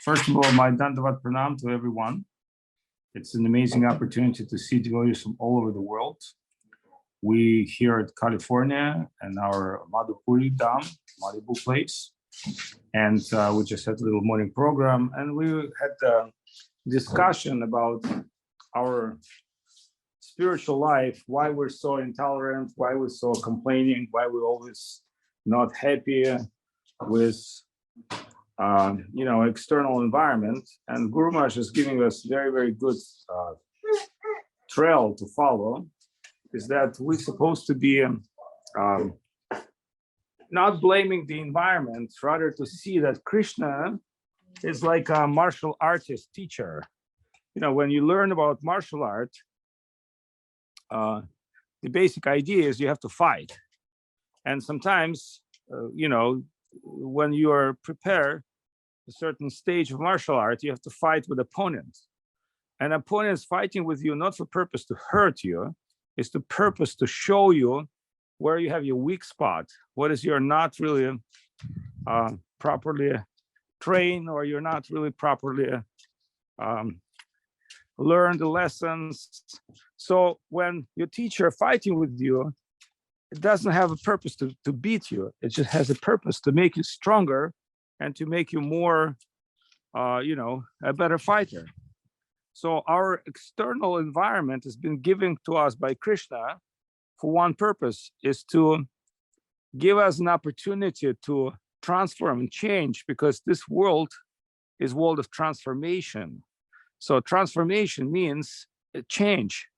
First of all, my Dandavat Pranam to everyone. It's an amazing opportunity to see devotees from all over the world. We here at California and our Madhupuri Dham, Malibu place, and we just had a little morning program, and we had a discussion about our spiritual life, why we're so intolerant, why we're so complaining, why we're always not happy with external environment. And Guru Maharaj is giving us very, very good trail to follow, is that we're supposed to be not blaming the environment, rather to see that Krishna is like a martial artist teacher. You know, when you learn about martial art, the basic idea is you have to fight. And sometimes, when you are prepared a certain stage of martial art, you have to fight with opponents. And opponents fighting with you not for purpose to hurt you, is the purpose to show you where you have your weak spot, what is you're not really properly trained, or you're not really properly learn the lessons. So when your teacher fighting with you, it doesn't have a purpose to beat you. It just has a purpose to make you stronger and to make you more, a better fighter. So our external environment has been given to us by Krishna for one purpose, is to give us an opportunity to transform and change, because this world is world of transformation. So transformation means a change.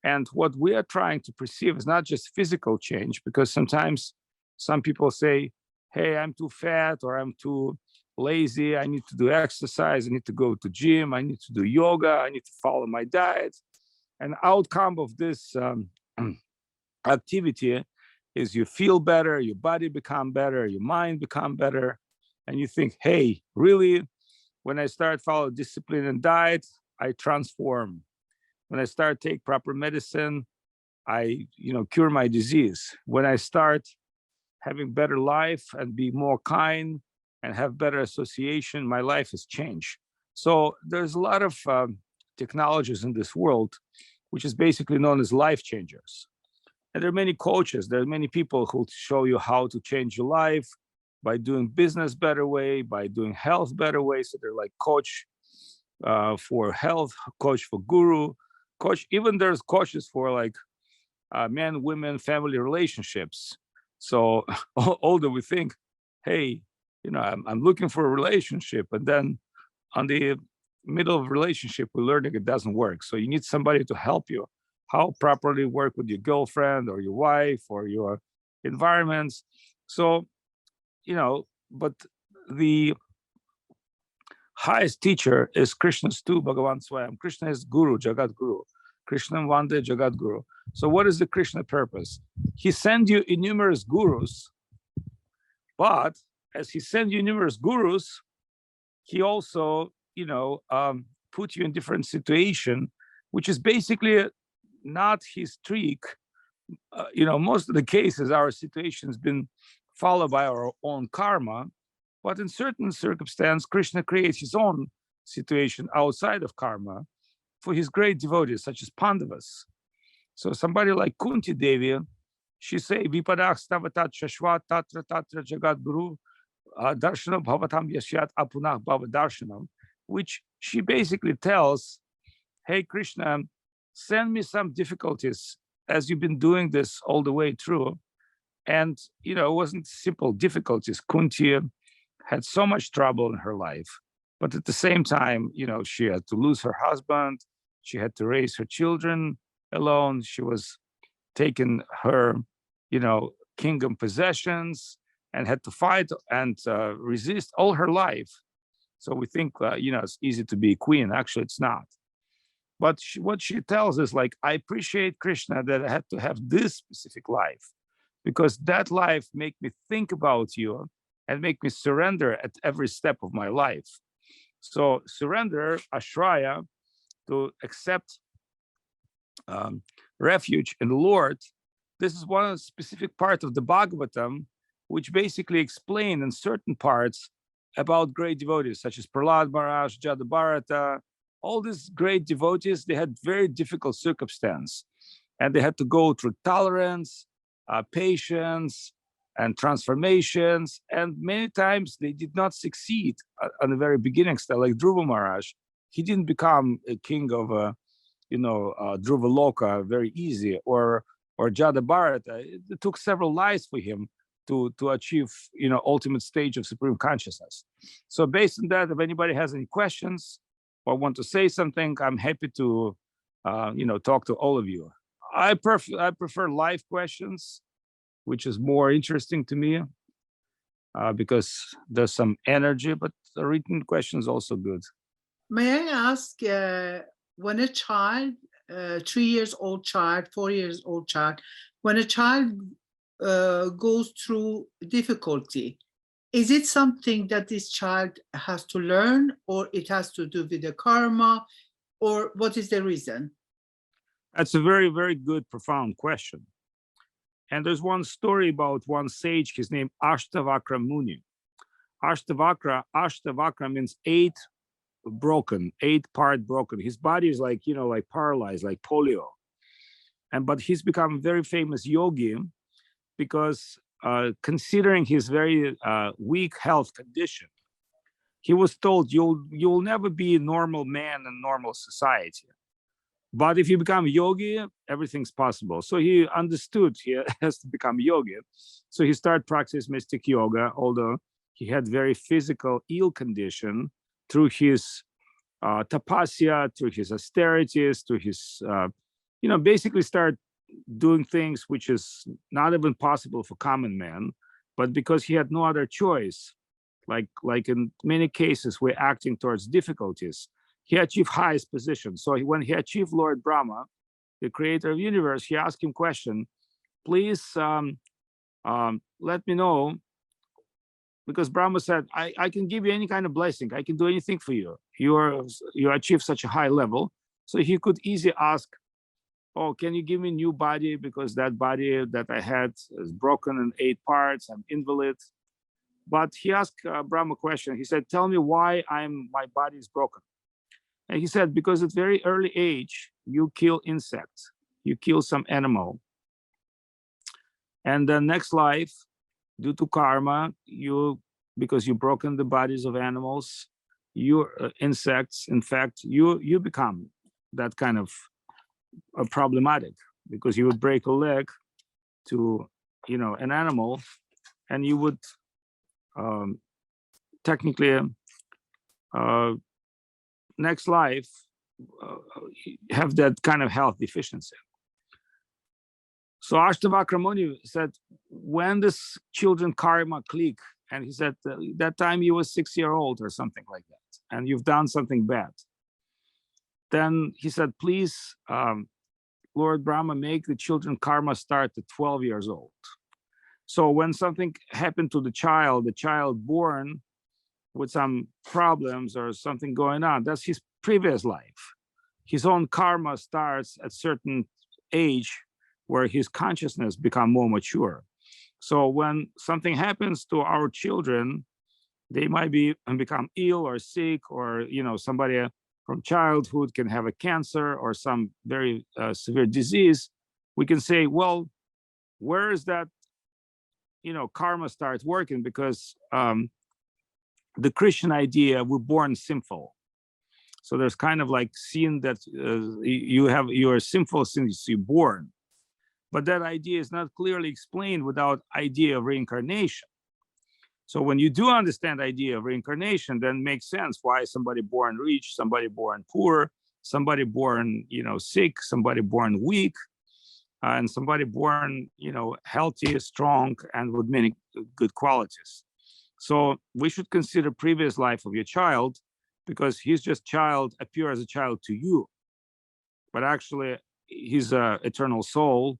And what we are trying to perceive is not just physical change, because sometimes some people say, hey, I'm too fat, or I'm too lazy, I need to do exercise, I need to go to gym, I need to do yoga, I need to follow my diet. And outcome of this activity is you feel better, your body become better, your mind become better. And you think, hey, really, when I start follow discipline and diet, I transform. When I start take proper medicine, I cure my disease. When I start having better life and be more kind and have better association, my life has changed. So there's a lot of technologies in this world, which is basically known as life changers. And there are many coaches, there are many people who show you how to change your life by doing business better way, by doing health better way. So they're like coach for health, coach for guru, coach. Even there's coaches for like men, women, family relationships. So although we think, hey, I'm looking for a relationship, and then on the middle of relationship, we're learning it doesn't work. So you need somebody to help you how properly work with your girlfriend or your wife or your environments. So, but the highest teacher is Krishna's too, Bhagavan Swayam. Krishna is Guru, Jagat Guru. Krishna Vande Jagat Guru. So what is the Krishna purpose? He sends you numerous gurus, but as he sends you numerous gurus, he also, put you in different situation, which is basically not his trick. Most of the cases, our situation has been followed by our own karma, but in certain circumstances, Krishna creates his own situation outside of karma for his great devotees, such as Pandavas. So somebody like Kunti Devi, she say, Vipadak stavatat shashvat tatra tatra jagat guru darshanam bhavatam yasyat apunah bhava darshanam, which she basically tells, hey, Krishna, send me some difficulties, as you've been doing this all the way through. And, it wasn't simple difficulties. Kunti had so much trouble in her life, but at the same time, she had to lose her husband. She had to raise her children alone. She was taking her, kingdom possessions and had to fight and resist all her life. So we think, it's easy to be a queen. Actually, it's not. But what she tells is like, I appreciate Krishna that I had to have this specific life, because that life make me think about you and make me surrender at every step of my life. So surrender, ashraya, to accept refuge in the Lord. This is one specific part of the Bhagavatam, which basically explain in certain parts about great devotees such as Prahlad Maharaj, Jadabharata, all these great devotees, they had very difficult circumstance, and they had to go through tolerance, patience, and transformations. And many times they did not succeed on the very beginning. Still, like Dhruva Maharaj, he didn't become a king of Dhruva Loka very easy, or Jadabharata. It took several lives for him to achieve ultimate stage of supreme consciousness. So based on that, if anybody has any questions or want to say something, I'm happy to talk to all of you. I prefer live questions, which is more interesting to me because there's some energy, but the written questions also good. May I ask, when a child, 3 years old child, 4 years old child, when a child goes through difficulty, is it something that this child has to learn, or it has to do with the karma, or what is the reason? That's a very, very good, profound question. And there's one story about one sage, his name Ashtavakra Muni. Ashtavakra means 8 broken, 8-part broken. His body is like paralyzed, like polio. But he's become a very famous yogi because considering his very weak health condition, he was told you'll never be a normal man in normal society. But if you become yogi, everything's possible. So he understood he has to become yogi. So he started practice mystic yoga, although he had very physical ill condition. Through his tapasya, through his austerities, through his, basically start doing things which is not even possible for common man, but because he had no other choice, like in many cases, we're acting towards difficulties. He achieved highest position. So when he achieved Lord Brahma, the creator of the universe, he asked him question, please let me know, because Brahma said, I can give you any kind of blessing. I can do anything for you. You achieve such a high level. So he could easily ask, oh, can you give me a new body? Because that body that I had is broken in 8 parts. I'm invalid. But he asked Brahma a question. He said, tell me why my body is broken. And he said, because at very early age, you kill insects, you kill some animal. And the next life, due to karma, because you've broken the bodies of animals, insects, in fact, you become that kind of problematic, because you would break a leg to an animal, and you would technically next life have that kind of health deficiency. So Ashtavakra Muni said, when this children karma click, and he said that time you was 6 years old or something like that, and you've done something bad. Then he said, please, Lord Brahma, make the children karma start at 12 years old. So when something happened to the child born with some problems or something going on, that's his previous life. His own karma starts at certain age where his consciousness become more mature. So when something happens to our children, they might become ill or sick, or somebody from childhood can have a cancer or some very severe disease. We can say, well, where is that karma starts working? Because the Christian idea, we're born sinful. So there's kind of like sin that you are sinful since you're born. But that idea is not clearly explained without idea of reincarnation. So when you do understand the idea of reincarnation, then it makes sense why somebody born rich, somebody born poor, somebody born sick, somebody born weak, and somebody born healthy, strong, and with many good qualities. So we should consider previous life of your child, because he's just child, appear as a child to you, but actually he's an eternal soul,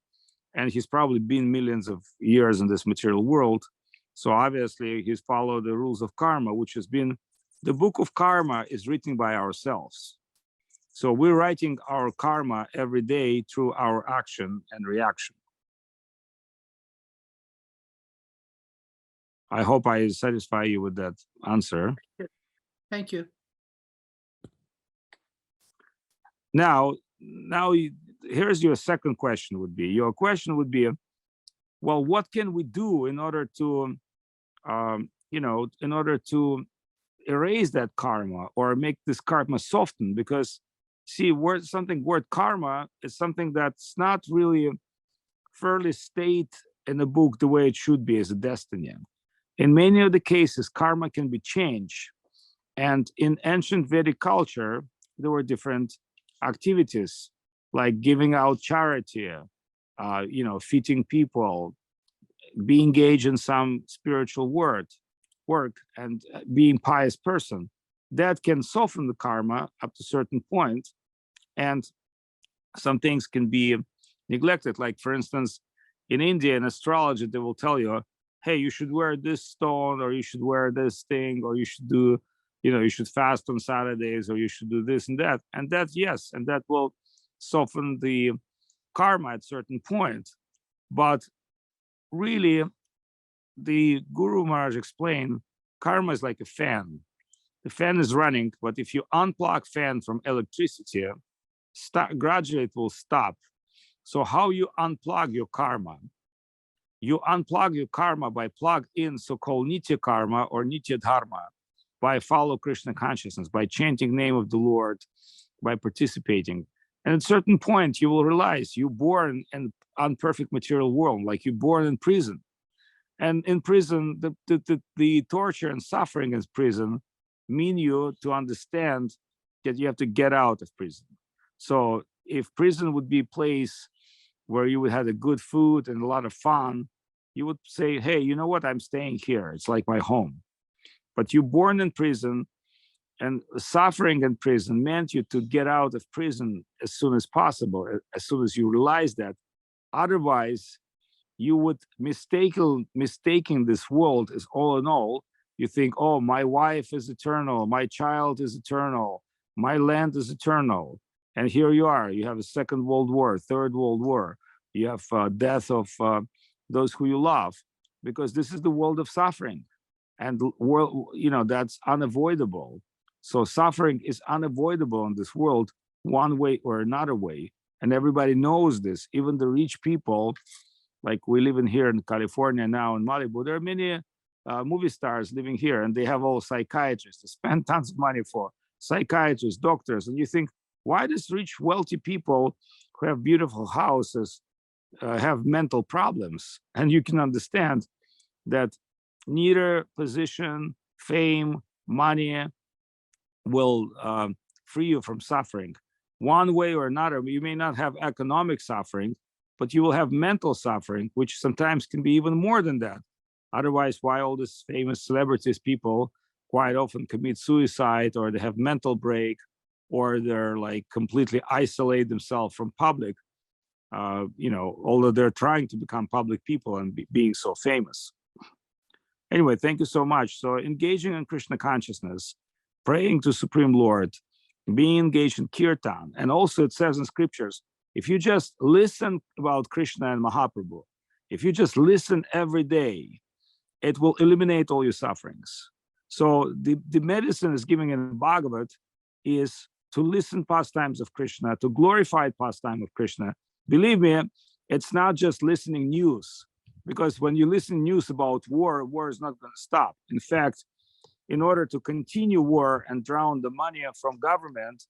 and he's probably been millions of years in this material world. So obviously he's followed the rules of karma, which has been, the book of karma is written by ourselves. So we're writing our karma every day through our action and reaction. I hope I satisfy you with that answer. Thank you. Now, here's your second question would be, your question would be, well, what can we do in order to, in order to erase that karma or make this karma soften? Because see, word karma is something that's not really fairly stated in the book the way it should be as a destiny. In many of the cases, karma can be changed. And in ancient Vedic culture, there were different activities like giving out charity, feeding people, be engaged in some spiritual work, and being pious person. That can soften the karma up to a certain point, and some things can be neglected. Like, for instance, in India, in astrology, they will tell you, hey, you should wear this stone, or you should wear this thing, or you should do, you should fast on Saturdays, or you should do this and that. And that, yes, and that will soften the karma at a certain point. But really, the Guru Maharaj explained, karma is like a fan. The fan is running, but if you unplug fan from electricity, gradually it will stop. So how you unplug your karma? You unplug your karma by plug in so-called nitya karma or nitya dharma, by follow Krishna consciousness, by chanting name of the Lord, by participating. And at a certain point, you will realize you're born in an unperfect material world, like you're born in prison. And in prison, the torture and suffering in prison mean you to understand that you have to get out of prison. So if prison would be a place where you would have a good food and a lot of fun, you would say, hey, you know what, I'm staying here. It's like my home. But you're born in prison, and suffering in prison meant you to get out of prison as soon as possible, as soon as you realize that. Otherwise, you would mistaking this world as all in all. You think, oh, my wife is eternal, my child is eternal, my land is eternal. And here you are, you have a Second World War, Third World War, you have death of those who you love, because this is the world of suffering. And the world, that's unavoidable. So suffering is unavoidable in this world, one way or another way. And everybody knows this, even the rich people. Like we live in here in California now in Malibu, there are many movie stars living here, and they have all psychiatrists. They spend tons of money for psychiatrists, doctors. And you think, why does rich, wealthy people who have beautiful houses have mental problems? And you can understand that neither position, fame, money will free you from suffering. One way or another, you may not have economic suffering, but you will have mental suffering, which sometimes can be even more than that. Otherwise, why all these famous celebrities, people quite often commit suicide, or they have mental break, or they're like completely isolate themselves from public, although they're trying to become public people and being so famous. Anyway, thank you so much. So engaging in Krishna consciousness, praying to Supreme Lord, being engaged in kirtan. And also it says in scriptures, if you just listen about Krishna and Mahaprabhu, if you just listen every day, it will eliminate all your sufferings. So the medicine is given in Bhagavad is to listen pastimes of Krishna, to glorify pastime of Krishna. Believe me, it's not just listening news, because when you listen news about war, war is not going to stop. In fact, in order to continue war and drown the money from government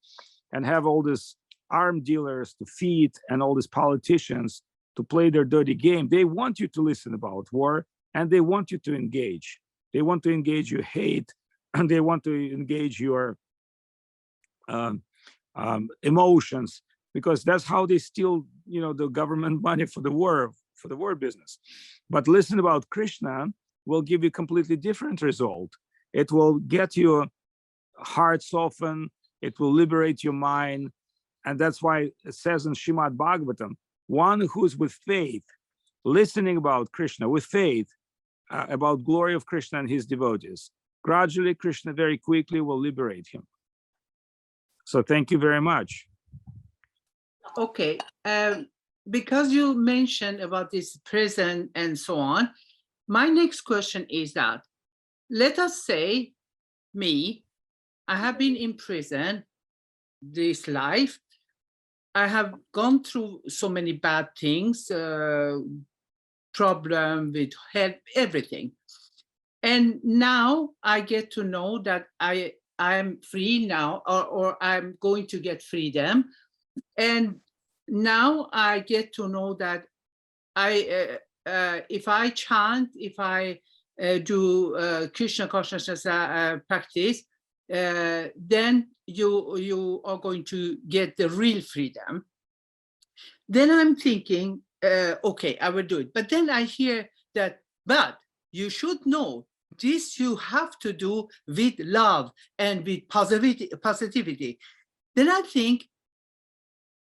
and have all these armed dealers to feed and all these politicians to play their dirty game, they want you to listen about war, and they want you to engage. They want to engage your hate, and they want to engage your emotions, because that's how they steal, the government money for the war business. But listen about Krishna will give you completely different result. It will get your heart softened. It will liberate your mind. And that's why it says in Srimad Bhagavatam, one who's with faith, listening about Krishna with faith, about glory of Krishna and his devotees, gradually Krishna very quickly will liberate him. So thank you very much. Okay, because you mentioned about this prison and so on, my next question is that, let us say me, I have been in prison this life. I have gone through so many bad things, problem with health, everything. And now I get to know that I am free now, or I'm going to get freedom. And now I get to know that if I chant, if I do Krishna consciousness practice, then you are going to get the real freedom. Then I'm thinking, okay, I will do it. But then I hear that, but you should know this you have to do with love and with positivity. Then I think,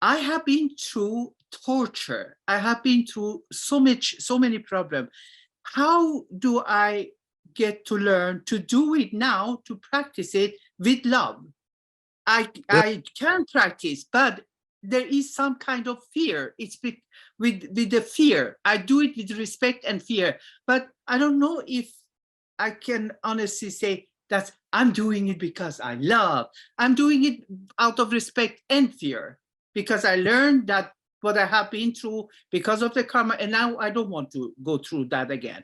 I have been through torture. I have been through so many problems. How do I get to learn to do it now, to practice it with love? I can practice, but there is some kind of fear. It's with the fear. I do it with respect and fear, but I don't know if I can honestly say that I'm doing it because I love. I'm doing it out of respect and fear, because I learned that what I have been through because of the karma, and now I don't want to go through that again.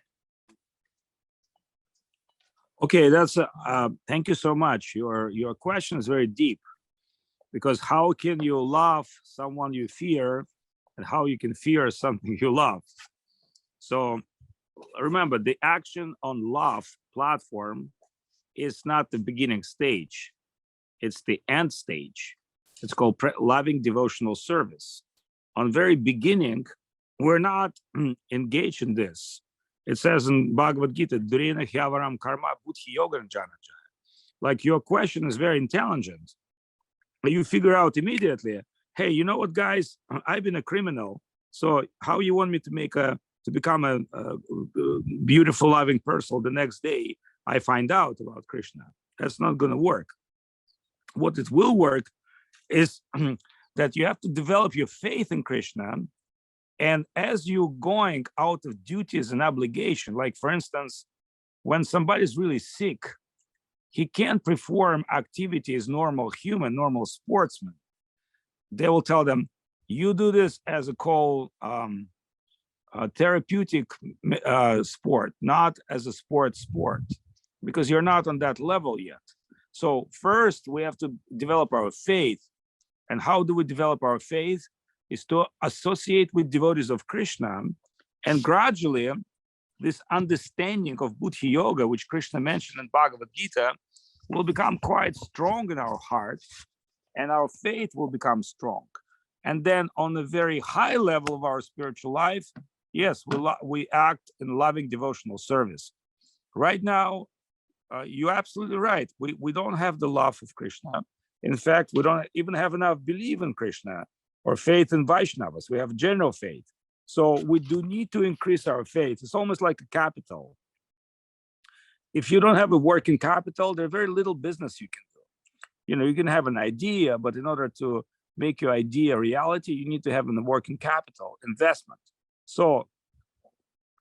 Okay, that's thank you so much. Your question is very deep, because how can you love someone you fear, and how you can fear something you love? So remember, the action on love platform is not the beginning stage, it's the end stage. It's called loving devotional service. On very beginning, we're not engaged in this. It says in Bhagavad Gita, Durena Hyavaram Karma Buddhi Yoga Janaja. Like, your question is very intelligent. You figure out immediately, hey, you know what, guys, I've been a criminal. So how you want me to become a beautiful, loving person the next day I find out about Krishna? That's not going to work. What it will work is that you have to develop your faith in Krishna. And as you're going out of duties and obligation, like for instance, when somebody's really sick, he can't perform activities normal human, normal sportsman. They will tell them, you do this as a therapeutic sport, not as a sport, because you're not on that level yet. So first we have to develop our faith. And how do we develop our faith? Is to associate with devotees of Krishna, and gradually this understanding of Buddhi Yoga, which Krishna mentioned in Bhagavad Gita, will become quite strong in our hearts, and our faith will become strong. And then on the very high level of our spiritual life, yes, we act in loving devotional service. Right now, you're absolutely right. We don't have the love of Krishna. In fact, we don't even have enough belief in Krishna or faith in Vaishnavas. We have general faith. So we do need to increase our faith. It's almost like a capital. If you don't have a working capital, there's very little business you can do. You know, you can have an idea, but in order to make your idea a reality, you need to have a working capital, investment. So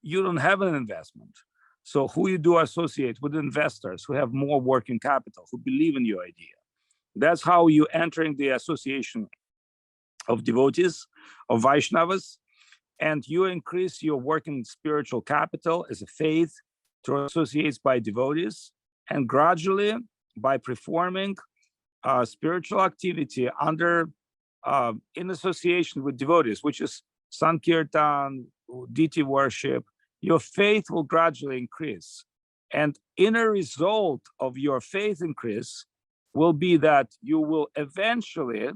you don't have an investment. So who you do associate with? Investors who have more working capital, who believe in your idea. That's how you entering the association of devotees, of Vaishnavas, and you increase your working spiritual capital as a faith to associates by devotees, and gradually by performing spiritual activity under in association with devotees, which is Sankirtan, deity worship, your faith will gradually increase. And inner result of your faith increase will be that you will eventually,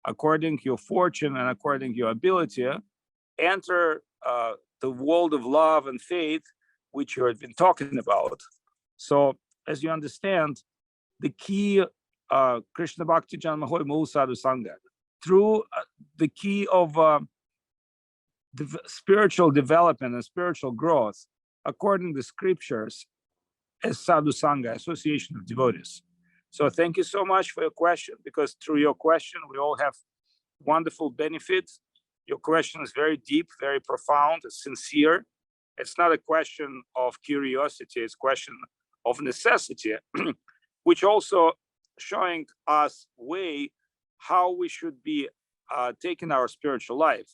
according to your fortune and according to your ability, enter the world of love and faith, which you have been talking about. So as you understand, the key Krishna Bhakti Janmahoy Mahu Sadhu Sangha, through the key of spiritual development and spiritual growth, according to the scriptures, as Sadhu Sangha, association of devotees. So thank you so much for your question, because through your question, we all have wonderful benefits. Your question is very deep, very profound, sincere. It's not a question of curiosity, it's a question of necessity, which also showing us way how we should be taking our spiritual life.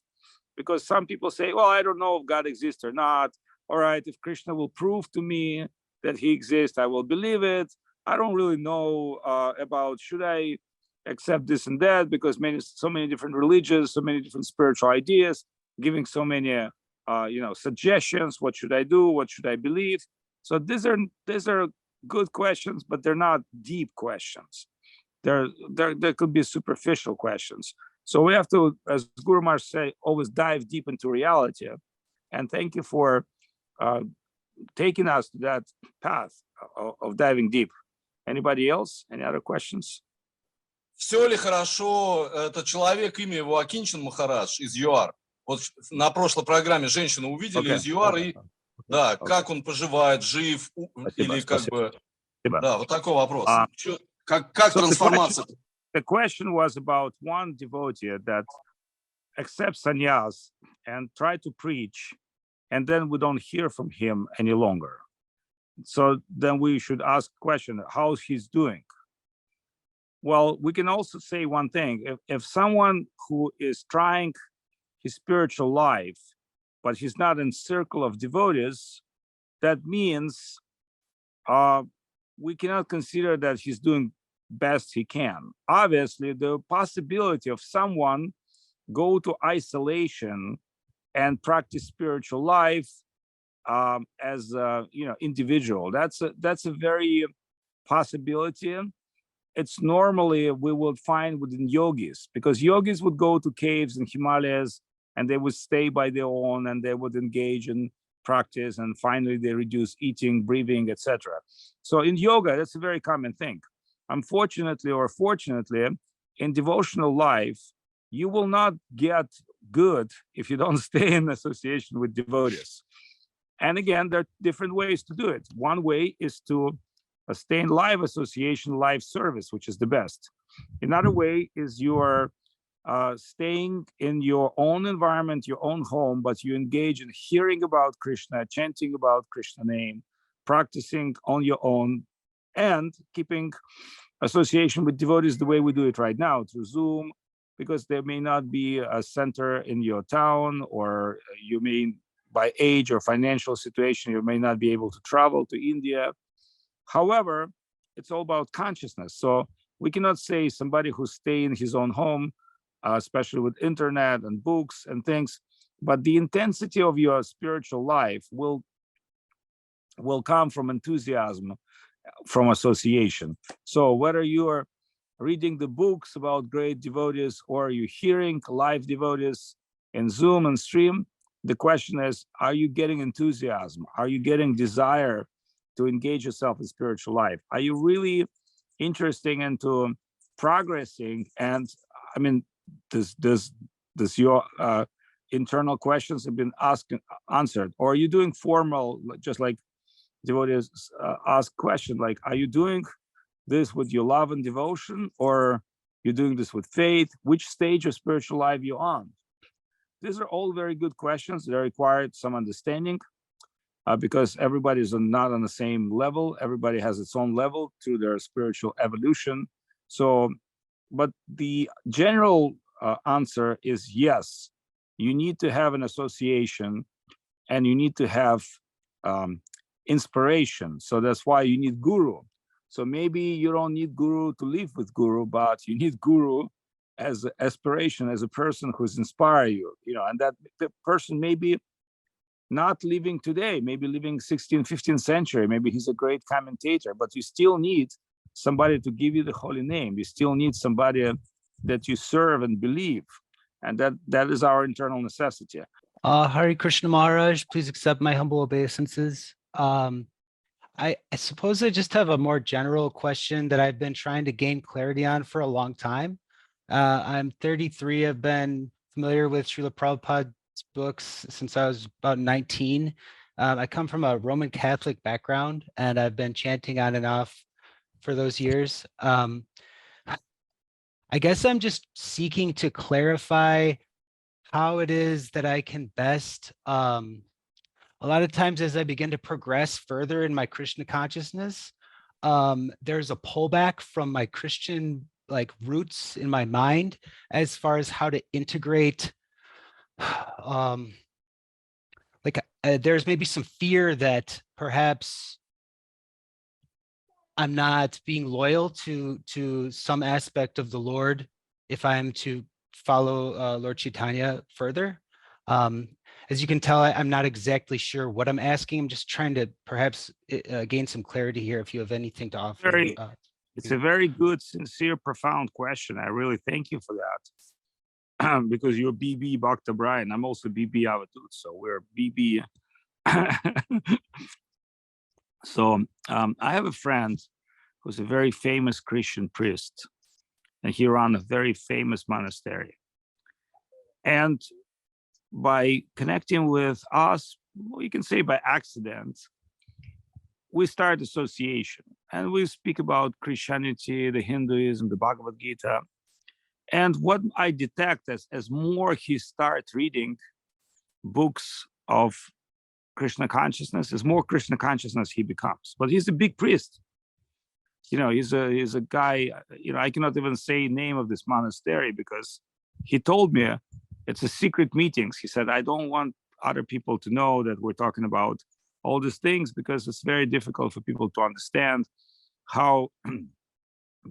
Because some people say, well, I don't know if God exists or not. All right, if Krishna will prove to me that he exists, I will believe it. I don't really know about should I accept this and that, because so many different religions, so many different spiritual ideas, giving so many suggestions. What should I do? What should I believe? So these are good questions, but they're not deep questions. There could be superficial questions. So we have to, as Guru Maharaj say, always dive deep into reality. And thank you for taking us to that path of diving deep. Anybody else? Any other questions? Все ли хорошо? Это человек, имя его Акинчин Махарадж из ЮАР. Вот на прошлой программе женщину увидели из ЮАР, и да, как он поживает, жив, или как бы... Да, вот такой вопрос. Как трансформация? The question was about one devotee that accepts sannyas and try to preach, and then we don't hear from him any longer. So then we should ask the question, how he's doing? Well, we can also say one thing. If someone who is trying his spiritual life, but he's not in circle of devotees, that means we cannot consider that he's doing best he can. Obviously, the possibility of someone go to isolation and practice spiritual life as individual, that's a very possibility. It's normally we would find within yogis, because yogis would go to caves in Himalayas and they would stay by their own and they would engage in practice, and finally they reduce eating, breathing, etc. So in yoga, that's a very common thing. Unfortunately or fortunately, in devotional life, you will not get good if you don't stay in association with devotees. And again, there are different ways to do it. One way is to stay in live association, live service, which is the best. Another way is you are staying in your own environment, your own home, but you engage in hearing about Krishna, chanting about Krishna name, practicing on your own, and keeping association with devotees the way we do it right now through Zoom, because there may not be a center in your town, or you may, by age or financial situation, you may not be able to travel to India. However, it's all about consciousness. So we cannot say somebody who's staying in his own home, especially with internet and books and things, but the intensity of your spiritual life will come from enthusiasm, from association. So whether you are reading the books about great devotees or you hearing live devotees in Zoom and stream, the question is, are you getting enthusiasm? Are you getting desire to engage yourself in spiritual life? Are you really interested into progressing? And I mean, does your internal questions have been answered? Or are you doing formal, just like devotees ask question, like, are you doing this with your love and devotion, or you're doing this with faith? Which stage of spiritual life you're on? These are all very good questions. They require some understanding, because everybody is not on the same level. Everybody has its own level through their spiritual evolution. So, but the general answer is yes, you need to have an association and you need to have inspiration. So that's why you need guru. So maybe you don't need guru to live with guru, but you need guru as an aspiration, as a person who's inspire you, and that the person may be not living today, maybe living 16th, 15th century, maybe he's a great commentator, but you still need somebody to give you the holy name. You still need somebody that you serve and believe. And that is our internal necessity. Hare Krishna Maharaj, please accept my humble obeisances. I suppose I just have a more general question that I've been trying to gain clarity on for a long time. I'm 33. I've been familiar with Srila Prabhupada's books since I was about 19. I come from a Roman Catholic background, and I've been chanting on and off for those years. I guess I'm just seeking to clarify how it is that I can best a lot of times as I begin to progress further in my Krishna consciousness, there's a pullback from my Christian like roots in my mind as far as how to integrate there's maybe some fear that perhaps I'm not being loyal to some aspect of the Lord if I'm to follow Lord Chaitanya further. As you can tell, I'm not exactly sure what I'm asking. I'm just trying to perhaps gain some clarity here if you have anything to offer. It's a very good, sincere, profound question. I really thank you for that. Because you're BB Bhakta Brian. I'm also BB Avadhut, so we're BB. So I have a friend who's a very famous Christian priest, and he ran a very famous monastery. And by connecting with us, well, you can say by accident, we start association, and we speak about Christianity, the Hinduism, the Bhagavad Gita. And what I detect as more he starts reading books of Krishna consciousness, is more Krishna consciousness he becomes. But he's a big priest. You know, he's a guy, you know, I cannot even say name of this monastery because he told me it's a secret meetings. He said, I don't want other people to know that we're talking about all these things because it's very difficult for people to understand how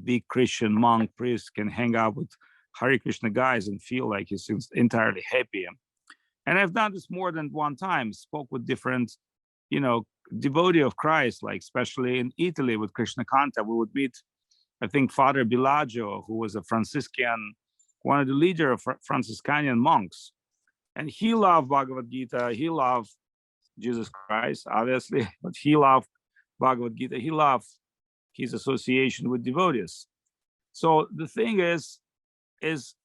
big Christian monk priest can hang out with Hare Krishna guys and feel like he's entirely happy. And I've done this more than one time, spoke with different, you know, devotee of Christ, like especially in Italy with Krishna Kanta. We would meet, I think, Father Biagio, who was a Franciscan, one of the leader of Franciscan monks. And he loved Bhagavad Gita. He loved Jesus Christ, obviously, but he loved Bhagavad Gita. He loved his association with devotees. So the thing is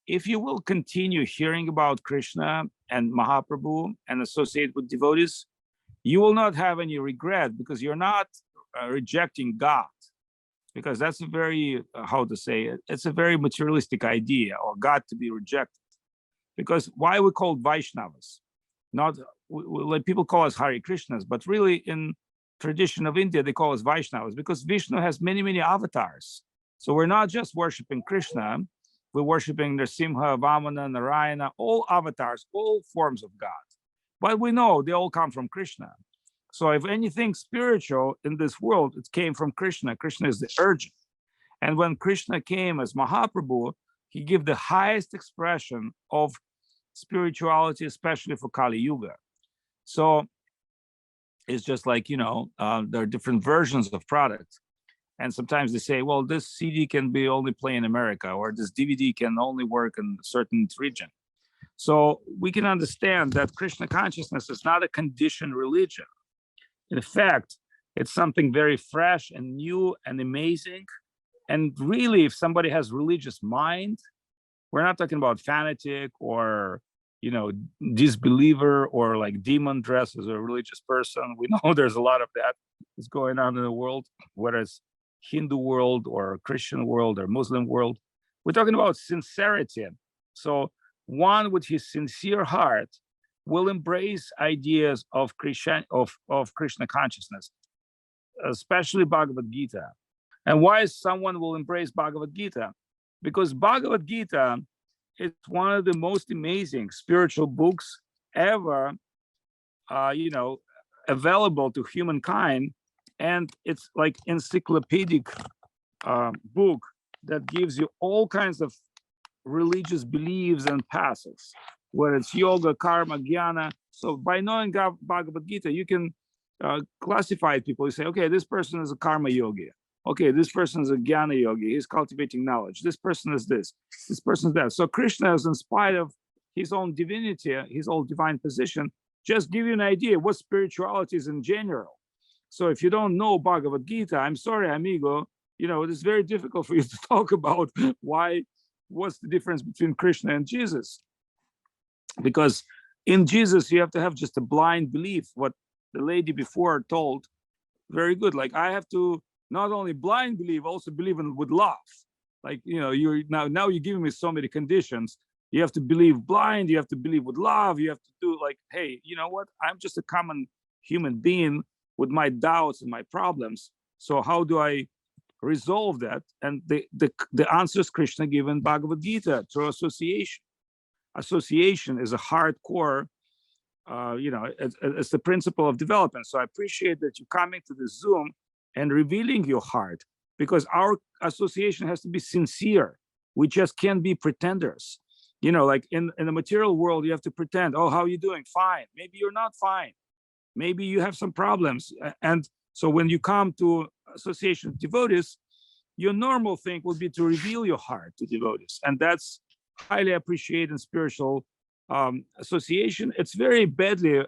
if you will continue hearing about Krishna and Mahaprabhu and associate with devotees, you will not have any regret because you're not rejecting God. Because that's a very, how to say it, it's a very materialistic idea, or God to be rejected. Because why we called Vaishnavas? Not, like people call us Hare Krishnas, but really in tradition of India, they call us Vaishnavas because Vishnu has many, many avatars. So we're not just worshiping Krishna, we're worshiping Nrsimha, Vamana, Narayana, all avatars, all forms of God. But we know they all come from Krishna. So if anything spiritual in this world, it came from Krishna. Krishna is the urgent. And when Krishna came as Mahaprabhu, he gave the highest expression of spirituality, especially for Kali Yuga. So it's just like, you know, there are different versions of products. And sometimes they say, well, this CD can be only play in America, or this DVD can only work in a certain region. So we can understand that Krishna consciousness is not a conditioned religion. In fact, it's something very fresh and new and amazing. And really, if somebody has religious mind, we're not talking about fanatic or, you know, disbeliever or like demon dressed as a religious person. We know there's a lot of that is going on in the world, whether it's Hindu world or Christian world or Muslim world. We're talking about sincerity. So one with his sincere heart will embrace ideas of Krishna consciousness, especially Bhagavad Gita. And why someone will embrace Bhagavad Gita? Because Bhagavad Gita is one of the most amazing spiritual books ever, you know, available to humankind. And it's like encyclopedic book that gives you all kinds of religious beliefs and paths, whether it's yoga, karma, jnana. So by knowing Bhagavad Gita, you can classify people. You say, okay, this person is a karma yogi. Okay, this person is a jnana yogi. He's cultivating knowledge. This person is this person is that. So Krishna is, in spite of his own divinity, his own divine position, just give you an idea what spirituality is in general. So if you don't know Bhagavad Gita, I'm sorry, amigo, you know, it's very difficult for you to talk about what's the difference between Krishna and Jesus. Because in Jesus, you have to have just a blind belief. What the lady before told, very good. Like, I have to not only blind believe, also believe in with love. Like, you know, you're now you're giving me so many conditions. You have to believe blind, you have to believe with love, you have to do like, hey, you know what? I'm just a common human being with my doubts and my problems. So how do I resolve that? And the answer is Krishna given Bhagavad Gita through association. Association is a hardcore, it's the principle of development. So I appreciate that you're coming to the Zoom and revealing your heart, because our association has to be sincere. We just can't be pretenders. Like in the material world, you have to pretend, oh, how are you doing? Fine. Maybe you're not fine. Maybe you have some problems. And so when you come to association of devotees, your normal thing will be to reveal your heart to devotees. And that's highly appreciated in spiritual association. It's very badly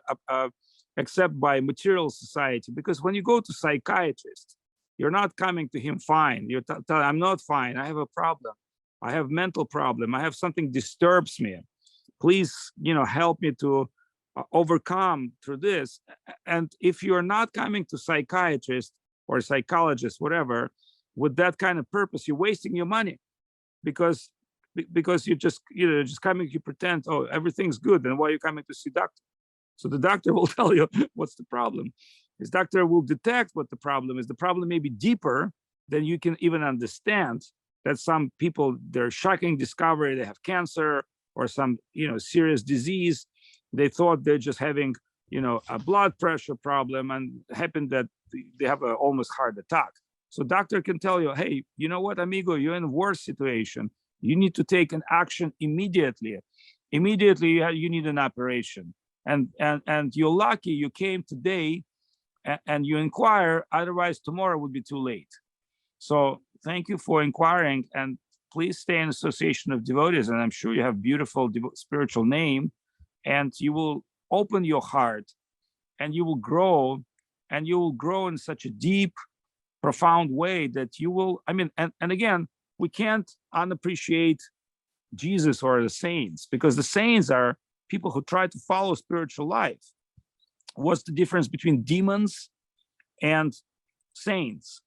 accepted by material society, because when you go to psychiatrist, you're not coming to him fine. You're telling, I'm not fine. I have a problem. I have mental problem. I have something disturbs me. Please, help me to overcome through this. And if you're not coming to psychiatrist or psychologist, whatever, with that kind of purpose, you're wasting your money, because you're just coming, you pretend, oh, everything's good. Then why are you coming to see doctor? So the doctor will tell you what's the problem. His doctor will detect what the problem is. The problem may be deeper than you can even understand. That some people, they're shocking discovery, they have cancer or some, serious disease. They thought they're just having, a blood pressure problem, and happened that they have an almost heart attack. So doctor can tell you, hey, you know what, amigo, you're in a worse situation. You need to take an action immediately. Immediately, you need an operation. And you're lucky you came today and you inquire, otherwise tomorrow would be too late. So thank you for inquiring, and please stay in association of devotees. And I'm sure you have beautiful spiritual name, and you will open your heart, and you will grow, in such a deep, profound way that you will, and again, we can't unappreciate Jesus or the saints, because the saints are people who try to follow spiritual life. What's the difference between demons and saints?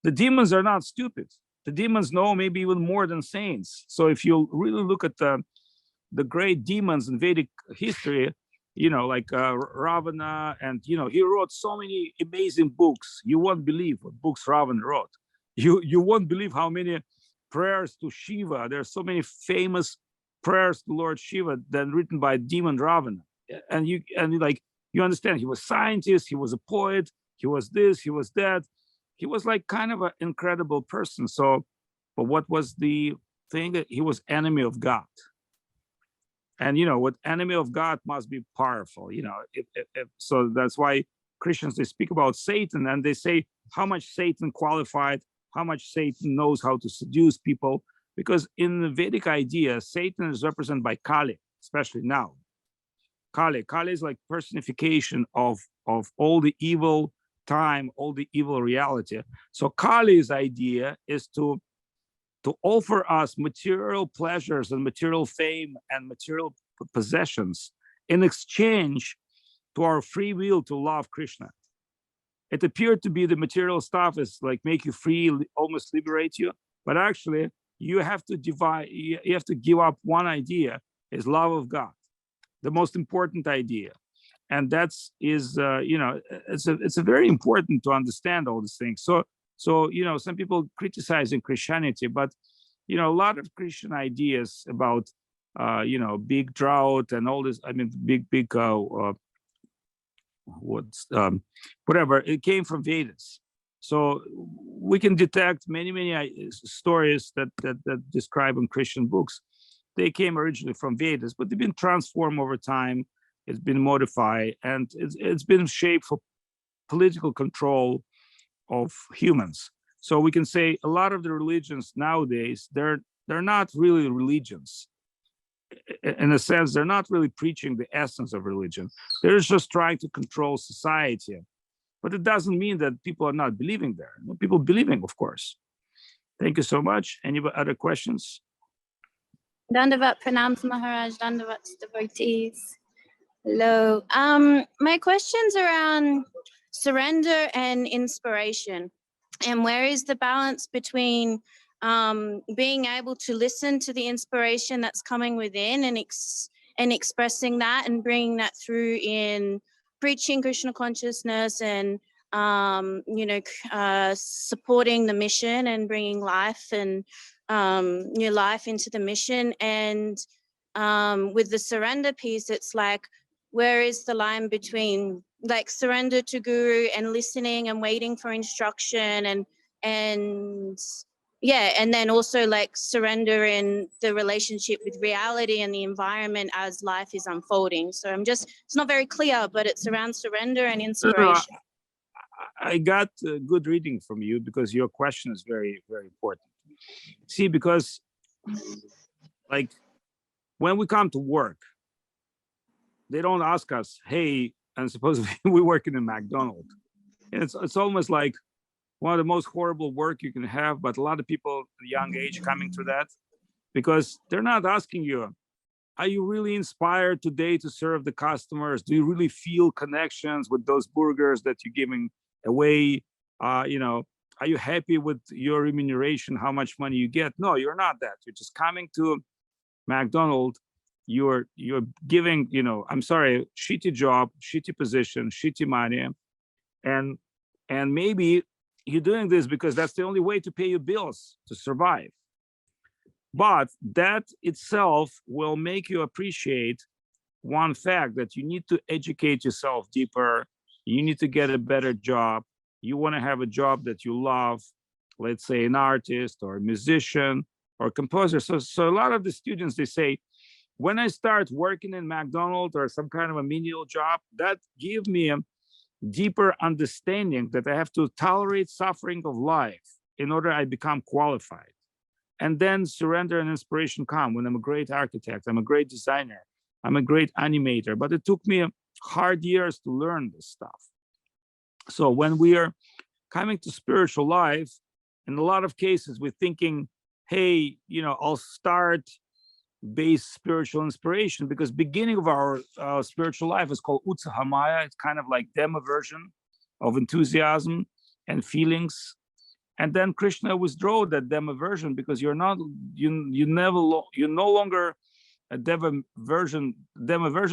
The demons are not stupid. The demons know maybe even more than saints. So if you really look at the great demons in Vedic history, like Ravana, and he wrote so many amazing books. You won't believe what books Ravana wrote. You won't believe how many prayers to Shiva. There are so many famous prayers to Lord Shiva that written by demon Ravana. And you understand, he was a scientist, he was a poet, he was this, he was that. He was like kind of an incredible person. So, but what was the thing? He was enemy of God. And what enemy of God must be powerful. So that's why Christians, they speak about Satan, and they say how much Satan qualified, how much Satan knows how to seduce people. Because in the Vedic idea, Satan is represented by Kali, especially now. Kali is like personification of all the evil time, all the evil reality. So Kali's idea is to offer us material pleasures and material fame and material possessions in exchange to our free will to love Krishna. It appeared to be the material stuff is like make you free, almost liberate you, but actually you have to give up one idea, is love of God, the most important idea. And it's a very important to understand all these things. So some people criticizing Christianity, but a lot of Christian ideas about big drought and all this, big whatever, it came from Vedas. So we can detect many stories that describe in Christian books. They came originally from Vedas, but they've been transformed over time. It's been modified, and it's been shaped for political control of humans. So we can say a lot of the religions nowadays, they're not really religions. In a sense, they're not really preaching the essence of religion. They're just trying to control society. But it doesn't mean that people are not believing there. People believing, of course. Thank you so much. Any other questions? Dandavat Pranams Maharaj, Dandavat Devotees. Hello. My question's around surrender and inspiration. And where is the balance between being able to listen to the inspiration that's coming within and expressing that and bringing that through in preaching Krishna consciousness and supporting the mission and bringing life and new life into the mission. And with the surrender piece, it's like, where is the line between like surrender to Guru and listening and waiting for instruction and yeah, and then also like surrender in the relationship with reality and the environment as life is unfolding. So it's not very clear, but it's around surrender and inspiration. I got good reading from you, because your question is very, very important. See, because like when we come to work, they don't ask us, hey, and suppose we work in a McDonald's. It's almost like one of the most horrible work you can have, but a lot of people at a young age coming to that, because they're not asking you, are you really inspired today to serve the customers? Do you really feel connections with those burgers that you're giving away? Are you happy with your remuneration, how much money you get? No, you're not that. You're just coming to McDonald's. You're giving, I'm sorry, shitty job, shitty position, shitty money, and maybe you're doing this because that's the only way to pay your bills to survive. But that itself will make you appreciate one fact, that you need to educate yourself deeper. You need to get a better job. You want to have a job that you love, let's say an artist or a musician or a composer. So a lot of the students, they say, when I start working in McDonald's or some kind of a menial job, that give me a deeper understanding that I have to tolerate suffering of life in order I become qualified. And then surrender and inspiration come when I'm a great architect, I'm a great designer, I'm a great animator. But it took me hard years to learn this stuff. So when we are coming to spiritual life, in a lot of cases, we're thinking, hey, I'll start base spiritual inspiration, because beginning of our spiritual life is called utsahamaya. It's kind of like demo version of enthusiasm and feelings. And then Krishna withdrew that demo version, because you're no longer a demo version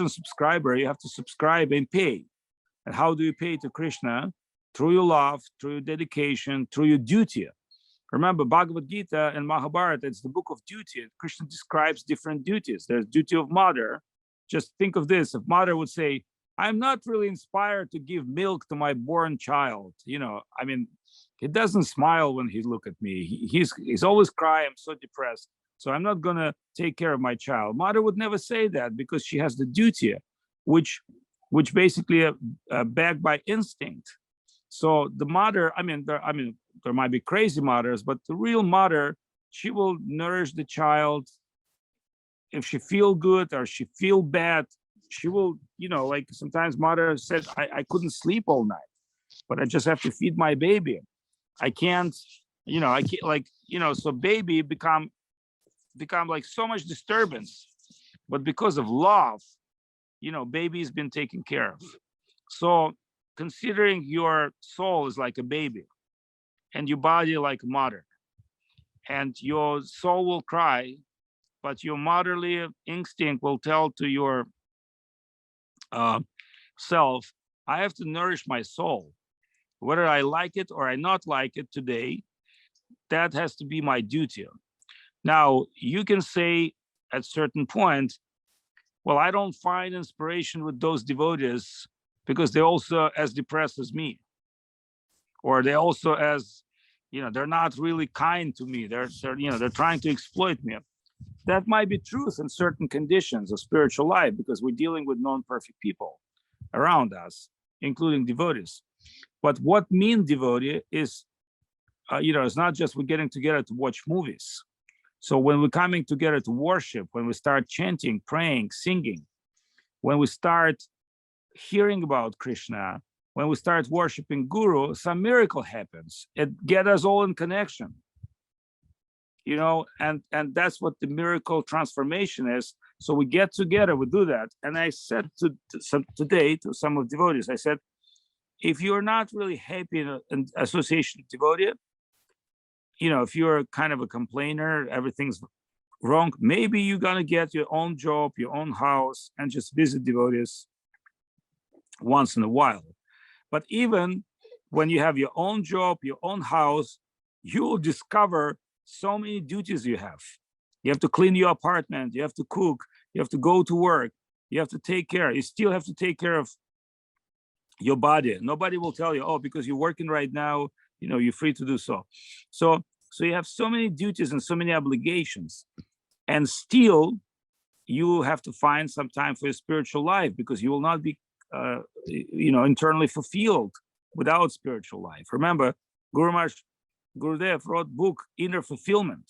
subscriber. You have to subscribe and pay. And how do you pay to Krishna? Through your love, through your dedication, through your duty. Remember, Bhagavad Gita and Mahabharata, it's the book of duty. Krishna describes different duties. There's duty of mother. Just think of this. If mother would say, I'm not really inspired to give milk to my born child. He doesn't smile when he look at me. He's always crying, I'm so depressed. So I'm not gonna take care of my child. Mother would never say that, because she has the duty, which basically backed by instinct. So the mother, there might be crazy mothers, but the real mother, she will nourish the child. If she feel good or she feel bad, she will, like sometimes mother said, I couldn't sleep all night, but I just have to feed my baby. I can't, so baby become like so much disturbance, but because of love, baby's been taken care of. So considering your soul is like a baby and your body like a mother, and your soul will cry, but your motherly instinct will tell to your self, I have to nourish my soul. Whether I like it or I not like it today, that has to be my duty. Now, you can say at certain point, well, I don't find inspiration with those devotees because they're also as depressed as me. Or they also as, they're not really kind to me. They're trying to exploit me. That might be truth in certain conditions of spiritual life, because we're dealing with non-perfect people around us, including devotees. But what means devotee is, it's not just we're getting together to watch movies. So when we're coming together to worship, when we start chanting, praying, singing, when we start hearing about Krishna, when we start worshiping Guru, some miracle happens. It gets us all in connection. And that's what the miracle transformation is. So we get together, we do that. And I said today to some of devotees, I said, if you're not really happy in association with devotee, if you're kind of a complainer, everything's wrong, maybe you're gonna get your own job, your own house, and just visit devotees once in a while. But even when you have your own job, your own house, you will discover so many duties you have. You have to clean your apartment, you have to cook, you have to go to work, you have to take care. You still have to take care of your body. Nobody will tell you, oh, because you're working right now, you know, you're free to do so. So you have so many duties and so many obligations, and still you have to find some time for your spiritual life, because you will not be, you know, internally fulfilled without spiritual life. Remember, Gurudev wrote book Inner Fulfillment,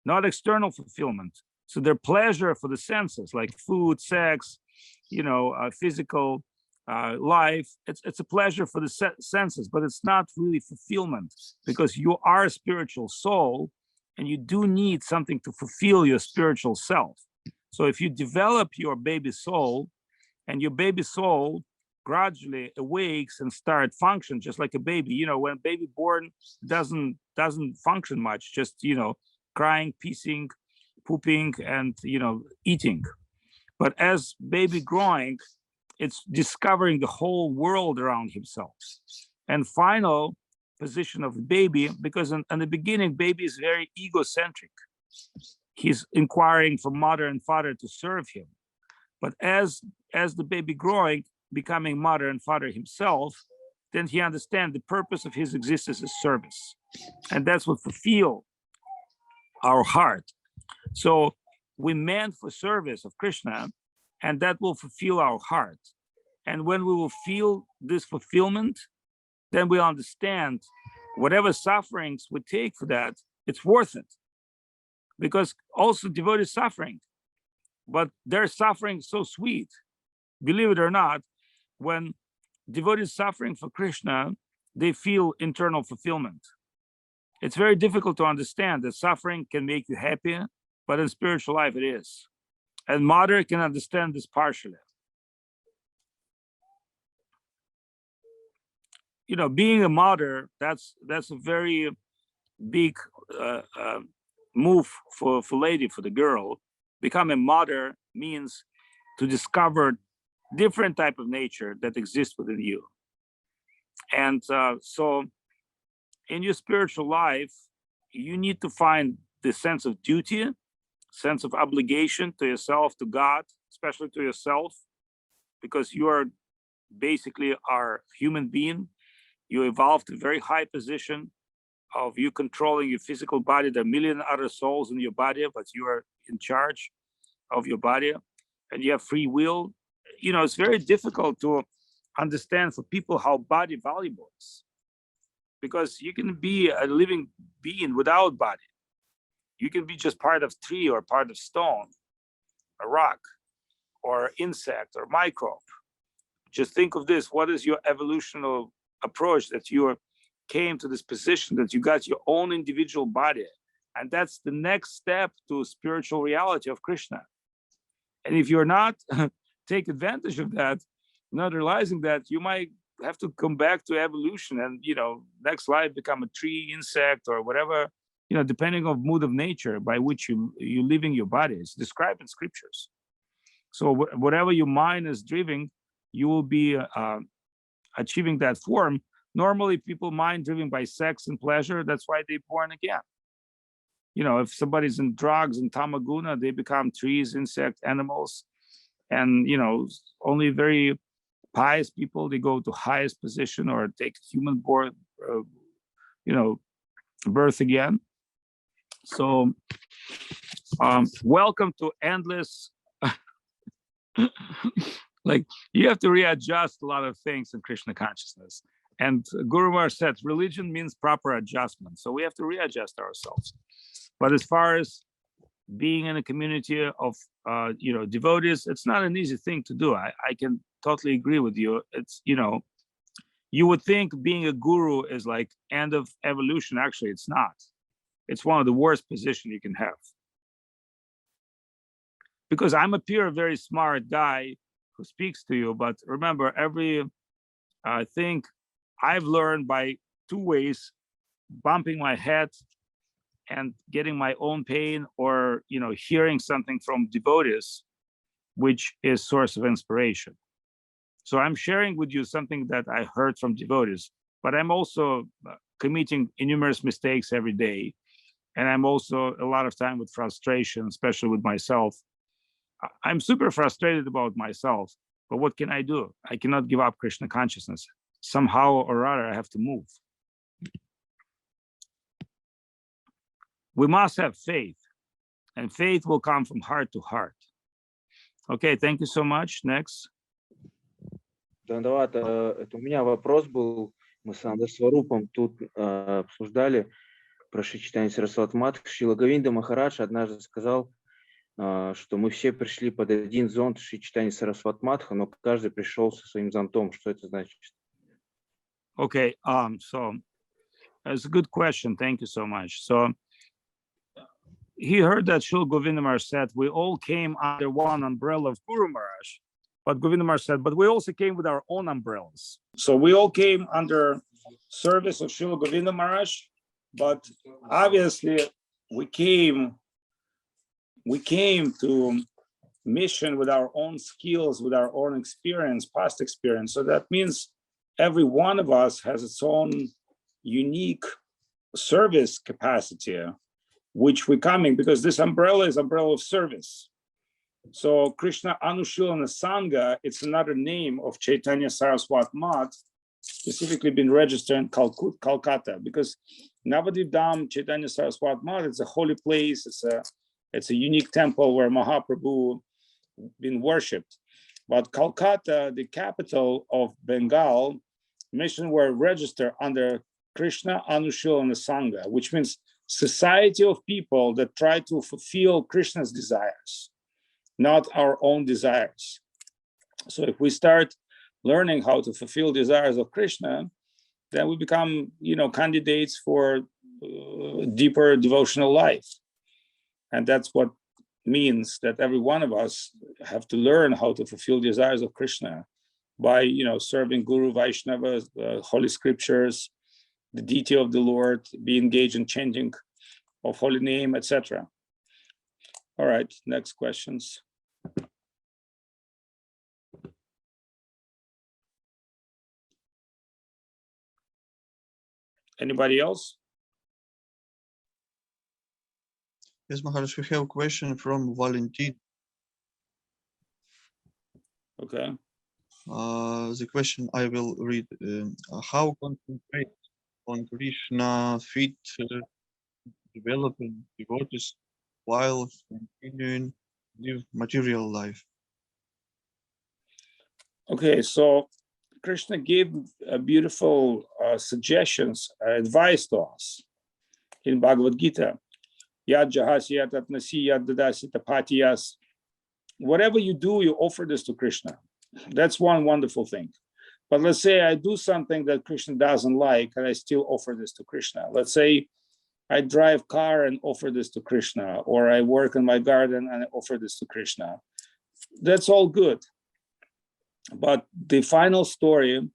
not external fulfillment. So their pleasure for the senses, like food, sex, you know, physical life, it's a pleasure for the senses, but it's not really fulfillment, because you are a spiritual soul and you do need something to fulfill your spiritual self. So if you develop your baby soul, and your baby soul gradually awakes and start function just like a baby, you know, when a baby born doesn't function much, just, you know, crying, pissing, pooping, and, you know, eating. But as baby growing, it's discovering the whole world around himself. And final position of the baby, because in the beginning, baby is very egocentric. He's inquiring for mother and father to serve him. But as the baby growing, becoming mother and father himself, then he understands the purpose of his existence is service. And that's what fulfill our heart. So we meant for service of Krishna, and that will fulfill our heart. And when we will feel this fulfillment, then we understand whatever sufferings we take for that, it's worth it. Because also devotees suffering, but their suffering is so sweet. Believe it or not, when devotees suffering for Krishna, they feel internal fulfillment. It's very difficult to understand that suffering can make you happy, but in spiritual life it is. And mother can understand this partially. You know, being a mother, that's a very big move for lady, for the girl. Become a mother means to discover different type of nature that exists within you. And so in your spiritual life, you need to find the sense of duty, sense of obligation to yourself, to God, especially to yourself, because you are basically our human being. You evolved to a very high position of you controlling your physical body. There are a million other souls in your body, but you are in charge of your body, and you have free will. You know, it's very difficult to understand for people how body valuable is, because you can be a living being without body. You can be just part of tree or part of stone, a rock, or insect or microbe. Just think of this: what is your evolutional approach that you came to this position, that you got your own individual body? And that's the next step to spiritual reality of Krishna. And if you're not take advantage of that, not realizing that, you might have to come back to evolution and, you know, next life become a tree, insect, or whatever, you know, depending on mood of nature by which you live in your body. It's described in scriptures. So whatever your mind is driven, you will be achieving that form. Normally people mind driven by sex and pleasure. That's why they're born again. You know, if somebody's in drugs and tamaguna, they become trees, insect, animals. And, you know, only very pious people, they go to highest position or take human born, you know, birth again. So welcome to endless, like you have to readjust a lot of things in Krishna consciousness. And Guru Maharaj said, religion means proper adjustment. So we have to readjust ourselves. But as far as being in a community of, you know, devotees, it's not an easy thing to do. I can totally agree with you. It's, you know, you would think being a guru is like end of evolution. Actually, it's not. It's one of the worst positions you can have. Because I'm appear a very smart guy who speaks to you, but remember, every thing I've learned by two ways: bumping my head and getting my own pain, or, you know, hearing something from devotees, which is source of inspiration. So I'm sharing with you something that I heard from devotees, but I'm also committing numerous mistakes every day. And I'm also a lot of time with frustration, especially with myself. I'm super frustrated about myself, but what can I do? I cannot give up Krishna consciousness. Somehow or other, I have to move. We must have faith, and faith will come from heart to heart. Okay, thank you so much. Next. Дандават, это у меня вопрос был. Мы с Сварупом тут обсуждали про Шри-Чайтанья Сарасвати Матх. Срила Говинда Махарадж однажды сказал, что мы все пришли под один зонт Шри-Чайтанья Сарасвати Матха, но каждый пришел со своим зонтом. Что это значит? Okay, so that's a good question. Thank you so much. So he heard that Srila Govinda Maharaj said, we all came under one umbrella of Guru Maharaj. But Govinda Maharaj said, but we also came with our own umbrellas. So we all came under service of Srila Govinda Maharaj, but obviously we came to mission with our own skills, with our own experience, past experience. So that means every one of us has its own unique service capacity, which we're coming, because this umbrella is umbrella of service. So Krishna Anushilana Sangha, it's another name of Chaitanya Saraswati Math, specifically been registered in Calcutta, because Navadvip Dham Chaitanya Saraswati Math, it's a holy place, it's a unique temple where Mahaprabhu been worshipped. But Calcutta, the capital of Bengal, mission were registered under Krishna Anushilana Sangha, which means society of people that try to fulfill Krishna's desires, not our own desires. So if we start learning how to fulfill desires of Krishna, then we become, candidates for deeper devotional life. And that's what means that every one of us have to learn how to fulfill desires of Krishna by, serving Guru, Vaishnava, Holy Scriptures, the deity of the Lord, be engaged in chanting of holy name, etc. All right, next questions. Anybody else? Yes, Maharaj, we have a question from Valentin. Okay. The question I will read. How concentrate on Krishna fit developing devotees while continuing to live material life? Okay, so Krishna gave beautiful suggestions, advice to us in Bhagavad Gita. Yad jahasi yad atnasi yad dadasi tapatiyas. Whatever you do, you offer this to Krishna. That's one wonderful thing. But let's say I do something that Krishna doesn't like, and I still offer this to Krishna. Let's say I drive car and offer this to Krishna, or I work in my garden and I offer this to Krishna. That's all good. But the final story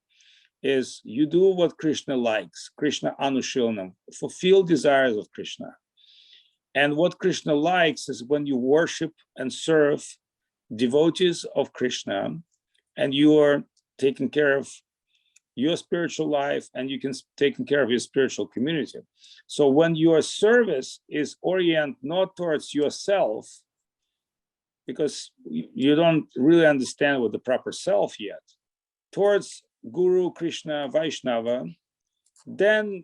is you do what Krishna likes, Krishna Anushilnam, fulfill desires of Krishna. And what Krishna likes is when you worship and serve devotees of Krishna, and you are taking care of your spiritual life and you can taking care of your spiritual community. So when your service is oriented not towards yourself, because you don't really understand what the proper self yet, towards Guru, Krishna, Vaishnava, then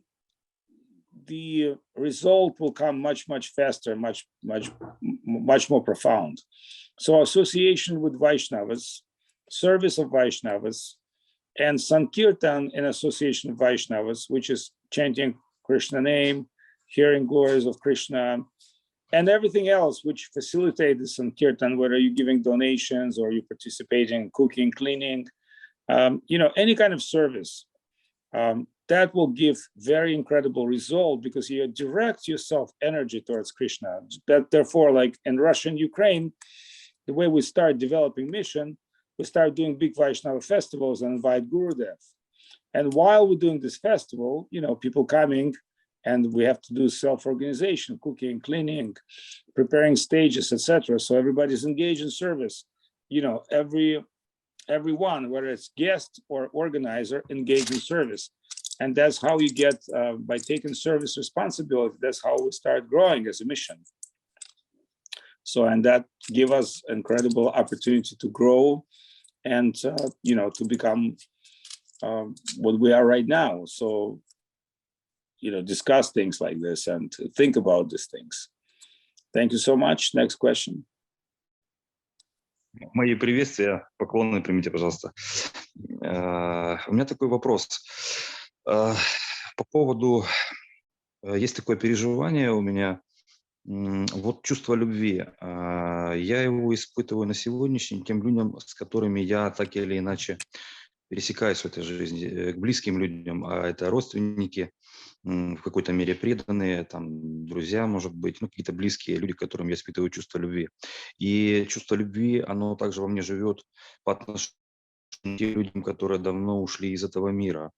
the result will come much, much faster, much more profound. So association with Vaishnavas, service of Vaishnavas, and Sankirtan in association with Vaishnavas, which is chanting Krishna name, hearing glories of Krishna, and everything else which facilitates the Sankirtan, whether you're giving donations or you're participating in cooking, cleaning, any kind of service, that will give very incredible result because you direct yourself energy towards Krishna. That therefore, like in Russia and Ukraine, the way we start developing mission, we start doing big Vaishnava festivals and invite Gurudev. And while we're doing this festival, people coming and we have to do self-organization, cooking, cleaning, preparing stages, etc. So everybody's engaged in service. Every everyone, whether it's guest or organizer, engage in service. And that's how you get, by taking service responsibility, that's how we start growing as a mission. So, and that give us incredible opportunity to grow and, you know, to become what we are right now. So, you know, discuss things like this and think about these things. Thank you so much. Next question. Мои приветствия, поклоны примите, пожалуйста. У меня такой вопрос. По поводу, есть такое переживание у меня, вот чувство любви. Я его испытываю на сегодняшний день тем людям, с которыми я так или иначе пересекаюсь в этой жизни, к близким людям, а это родственники, в какой-то мере преданные, там, друзья, может быть, ну, какие-то близкие люди, которым я испытываю чувство любви. И чувство любви, оно также во мне живет по отношению к тем людям, которые давно ушли из этого мира.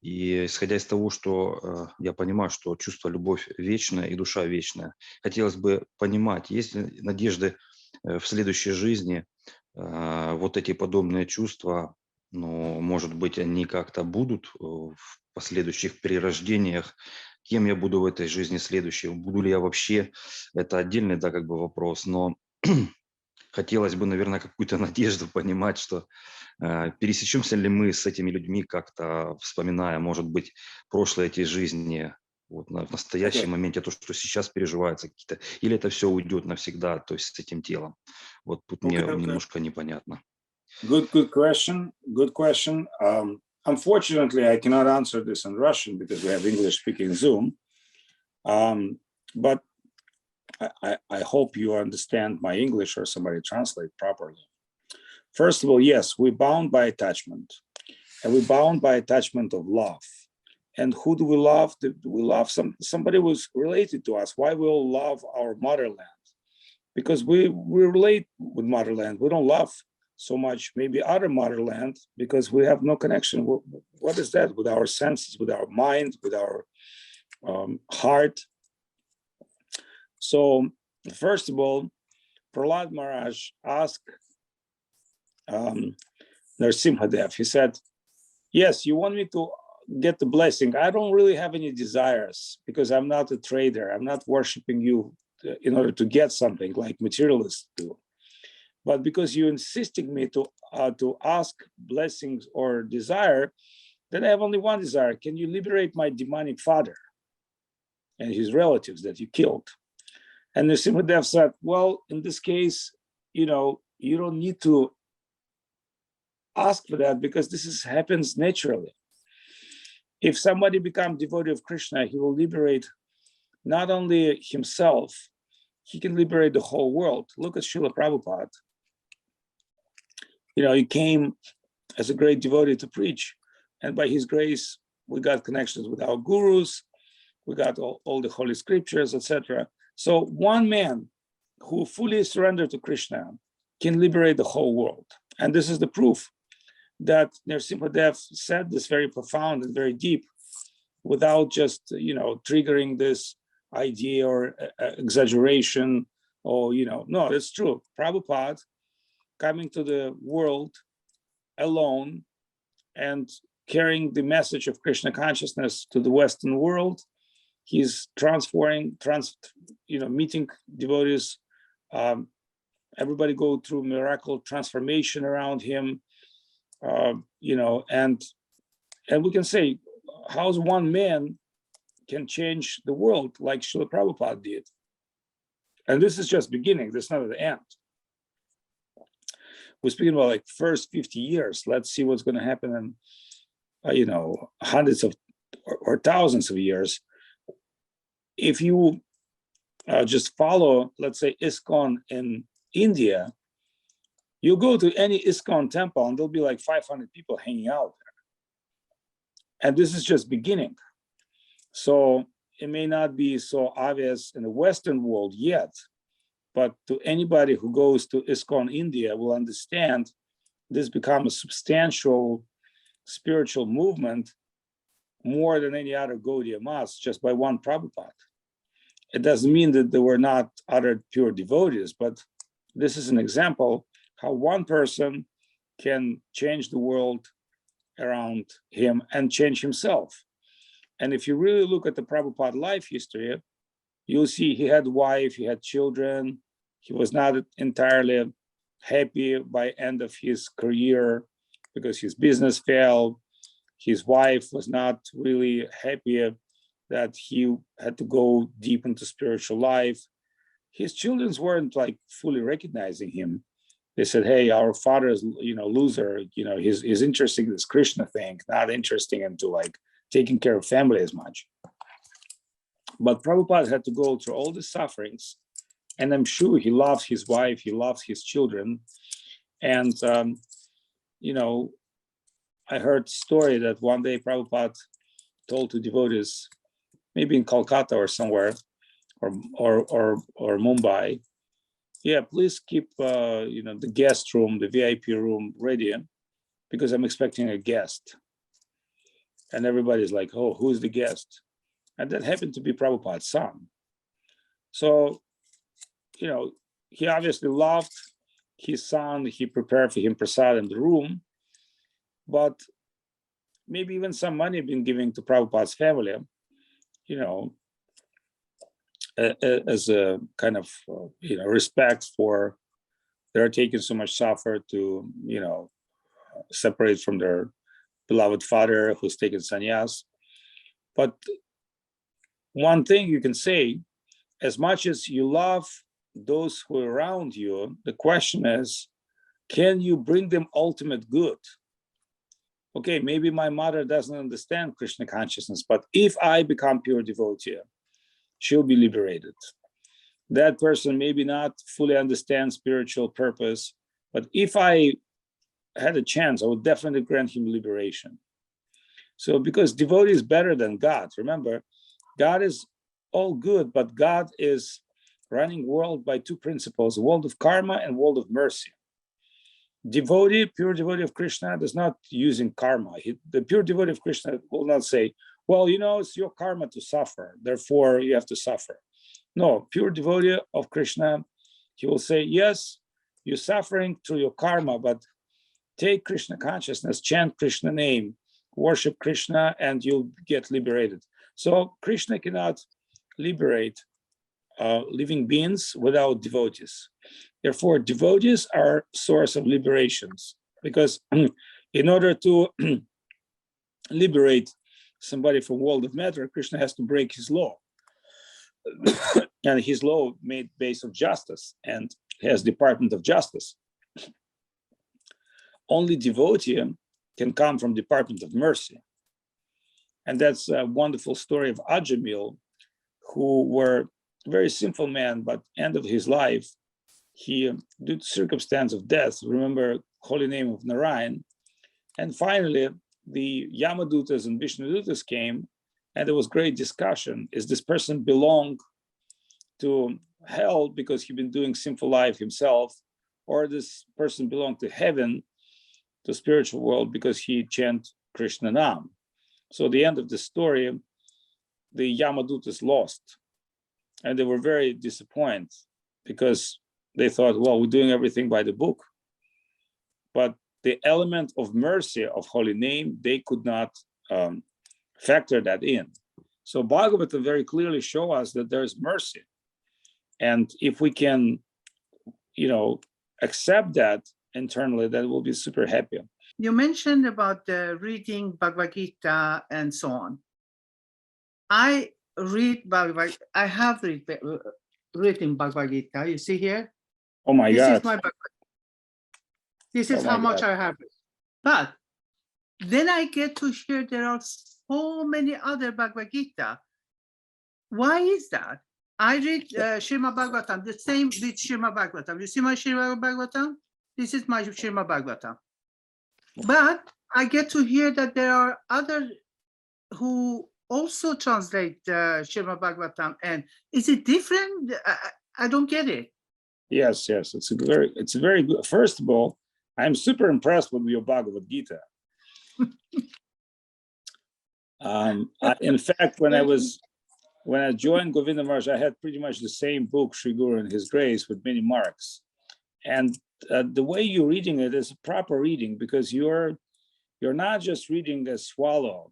И исходя из того, что я понимаю, что чувство любовь вечная и душа вечная, хотелось бы понимать, есть ли надежды в следующей жизни вот эти подобные чувства, ну, может быть, они как-то будут в последующих перерождениях, кем я буду в этой жизни следующей, буду ли я вообще, это отдельный, да, как бы вопрос, но хотелось бы, наверное, какую-то надежду понимать, что пересечемся ли мы с этими людьми как-то, вспоминая, может быть, прошлые эти жизни, вот, в настоящем моменте, то, что сейчас переживается какие-то, или это все уйдет навсегда, то есть с этим телом. Вот тут мне немножко непонятно. Good question. Good question. Unfortunately, I cannot answer this in Russian because we have English-speaking Zoom. But I hope you understand my English or somebody translate properly. First of all, yes, we're bound by attachment, and we're bound by attachment of love. And who do we love? We love somebody who's related to us. Why we all love our motherland? Because we relate with motherland. We don't love so much maybe other motherland because we have no connection. What is that? With our senses, with our mind, with our heart. So first of all, Prahlad Maharaj asked Narasimhadev, he said, yes, you want me to get the blessing. I don't really have any desires because I'm not a trader. I'm not worshiping you in order to get something like materialists do. But because you're insisting me to ask blessings or desire, then I have only one desire. Can you liberate my demonic father and his relatives that you killed? And Narasimhadev said, well, in this case, you know, you don't need to ask for that because this happens naturally. If somebody becomes devotee of Krishna, he will liberate not only himself, he can liberate the whole world. Look at Srila Prabhupada. You know, he came as a great devotee to preach. And by his grace, we got connections with our gurus. We got all the holy scriptures, etc. So one man who fully surrendered to Krishna can liberate the whole world. And this is the proof that Narasimhadev said this very profound and very deep without just, you know, triggering this idea or exaggeration or, you know, no, it's true. Prabhupada coming to the world alone and carrying the message of Krishna consciousness to the Western world, he's meeting devotees. Everybody go through miracle transformation around him, you know, and we can say, how's one man can change the world like Srila Prabhupada did? And this is just beginning, this is not the end. We're speaking about like first 50 years. Let's see what's going to happen in, you know, hundreds of or thousands of years. If you just follow, let's say, ISKCON in India, you go to any ISKCON temple and there'll be like 500 people hanging out there. And this is just beginning. So it may not be so obvious in the Western world yet, but to anybody who goes to ISKCON India will understand this becomes a substantial spiritual movement more than any other Gaudiya Mas just by one Prabhupada. It doesn't mean that there were not other pure devotees, but this is an example how one person can change the world around him and change himself. And if you really look at the Prabhupada life history, you'll see he had wife, he had children. He was not entirely happy by end of his career because his business failed. His wife was not really happy that he had to go deep into spiritual life. His children weren't like fully recognizing him. They said, hey, our father is, loser, he's interested in this Krishna thing, not interested into like taking care of family as much. But Prabhupada had to go through all the sufferings, and I'm sure he loves his wife, he loves his children. And, I heard story that one day Prabhupada told to devotees, maybe in Kolkata or somewhere, or Mumbai, yeah, please keep the guest room, the VIP room ready, because I'm expecting a guest. And everybody's like, oh, who's the guest? And that happened to be Prabhupada's son. So, he obviously loved his son. He prepared for him prasad in the room, but maybe even some money been given to Prabhupada's family, as a kind of, respect for they're taking so much suffer to, separate from their beloved father who's taken sannyas. But one thing you can say, as much as you love those who are around you, the question is, can you bring them ultimate good? Okay, maybe my mother doesn't understand Krishna consciousness, but if I become pure devotee, she'll be liberated. That person maybe not fully understand spiritual purpose, but if I had a chance, I would definitely grant him liberation. So because devotee is better than God. Remember, God is all good, but God is running world by two principles, world of karma and world of mercy. Devotee, pure devotee of Krishna, does not using karma. The pure devotee of Krishna will not say, well, it's your karma to suffer, therefore you have to suffer. No, pure devotee of Krishna, he will say, yes, you're suffering through your karma, but take Krishna consciousness, chant Krishna name, worship Krishna, and you'll get liberated. So Krishna cannot liberate living beings without devotees. Therefore, devotees are source of liberations, because in order to liberate somebody from world of matter, Krishna has to break his law. And his law made based on justice and has Department of Justice. Only devotee can come from Department of Mercy. And that's a wonderful story of Ajamil, who were a very simple man, but end of his life, he, due to circumstance of death, remember holy name of Narayan. And finally, the Yamadutas and Vishnudutas came, and there was great discussion. Is this person belong to hell because he'd been doing sinful life himself, or this person belong to heaven, the spiritual world, because he chant Krishna Nam? So the end of the story, the Yamadutas lost, and they were very disappointed because they thought, well, we're doing everything by the book. But the element of mercy of holy name, they could not factor that in. So Bhagavatam very clearly show us that there is mercy. And if we can, accept that internally, that we'll be super happy. You mentioned about reading Bhagavad Gita and so on. I have written Bhagavad Gita. You see here? Oh my God. This is my Bhagavad Gita. This is how much I have. But then I get to hear there are so many other Bhagavad Gita. Why is that? I read Srimad Bhagavatam, the same with Srimad Bhagavatam. You see my Srimad Bhagavatam? This is my Srimad Bhagavatam. But I get to hear that there are others who also translate Srimad Bhagavatam. And is it different? I don't get it. Yes. It's a very good. First of all, I'm super impressed with your Bhagavad Gita. In fact, when I joined Govinda Maharaj, I had pretty much the same book, Sri Guru and His Grace, with many marks. And the way you're reading it is proper reading, because you're not just reading a swallow,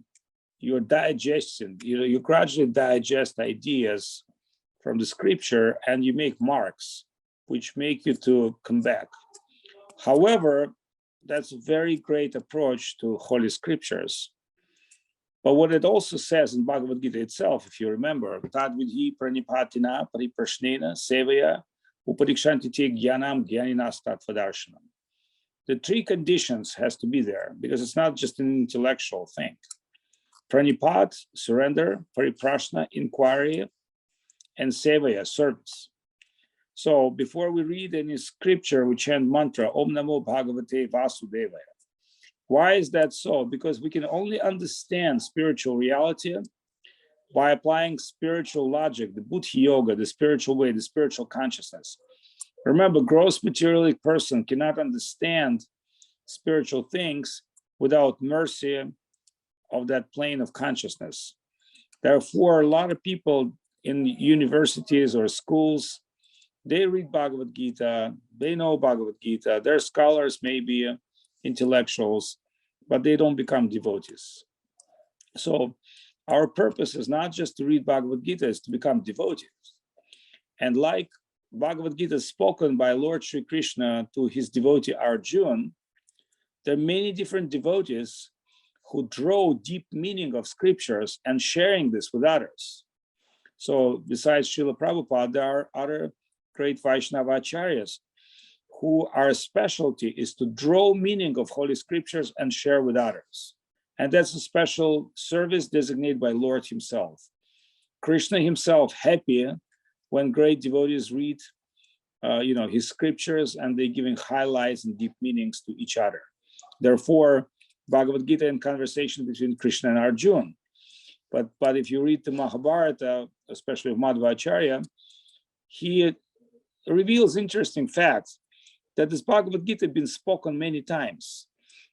you're digesting, you gradually digest ideas from the scripture and you make marks which make you to come back. However, that's a very great approach to Holy Scriptures. But what it also says in Bhagavad Gita itself, if you remember, Tadvidhi pranipatina pariprashnena sevaya uparikshantite jnanam jnaninas tattvadarsanam. The three conditions has to be there, because it's not just an intellectual thing. Pranipat, surrender; pariprashna, inquiry; and sevaya, service. So before we read any scripture, we chant mantra, Om Namo Bhagavate Vasudevaya. Why is that so? Because we can only understand spiritual reality by applying spiritual logic, the Buddhi Yoga, the spiritual way, the spiritual consciousness. Remember, gross materialistic person cannot understand spiritual things without mercy of that plane of consciousness. Therefore, a lot of people in universities or schools, they read Bhagavad Gita, they know Bhagavad Gita, they're scholars, maybe intellectuals, but they don't become devotees. So our purpose is not just to read Bhagavad Gita, it's to become devotees. And like Bhagavad Gita is spoken by Lord Sri Krishna to his devotee Arjuna, there are many different devotees who draw deep meaning of scriptures and sharing this with others. So besides Srila Prabhupada, there are other great Vaishnava acharyas who our specialty is to draw meaning of Holy Scriptures and share with others. And that's a special service designated by Lord himself. Krishna himself happy when great devotees read his scriptures and they're giving highlights and deep meanings to each other. Therefore, Bhagavad Gita in conversation between Krishna and Arjuna. But if you read the Mahabharata, especially of Madhvacharya, he reveals interesting facts that this Bhagavad Gita had been spoken many times.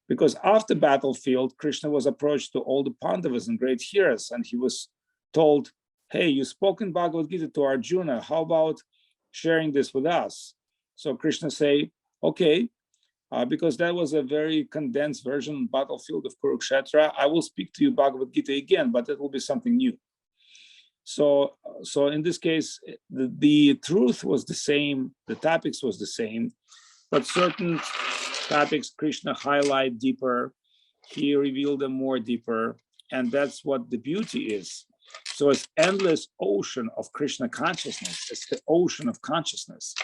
Because after battlefield, Krishna was approached to all the Pandavas and great heroes, and he was told, hey, you spoken Bhagavad Gita to Arjuna, how about sharing this with us? So Krishna say, okay, because that was a very condensed version battlefield of Kurukshetra, I will speak to you Bhagavad Gita again, but it will be something new. So in this case, the truth was the same, the topics was the same, but certain topics Krishna highlight deeper, he revealed them more deeper, and that's what the beauty is. So it's endless ocean of Krishna consciousness, it's the ocean of consciousness.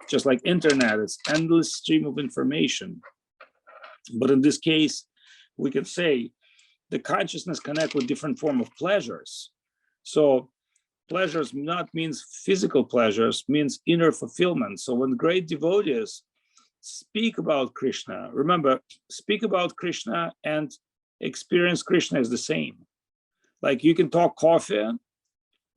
Just like internet, it's endless stream of information. But in this case, we can say the consciousness connect with different form of pleasures. So pleasures not means physical pleasures, means inner fulfillment. So when great devotees speak about Krishna, remember, speak about Krishna and experience Krishna is the same. Like you can talk coffee,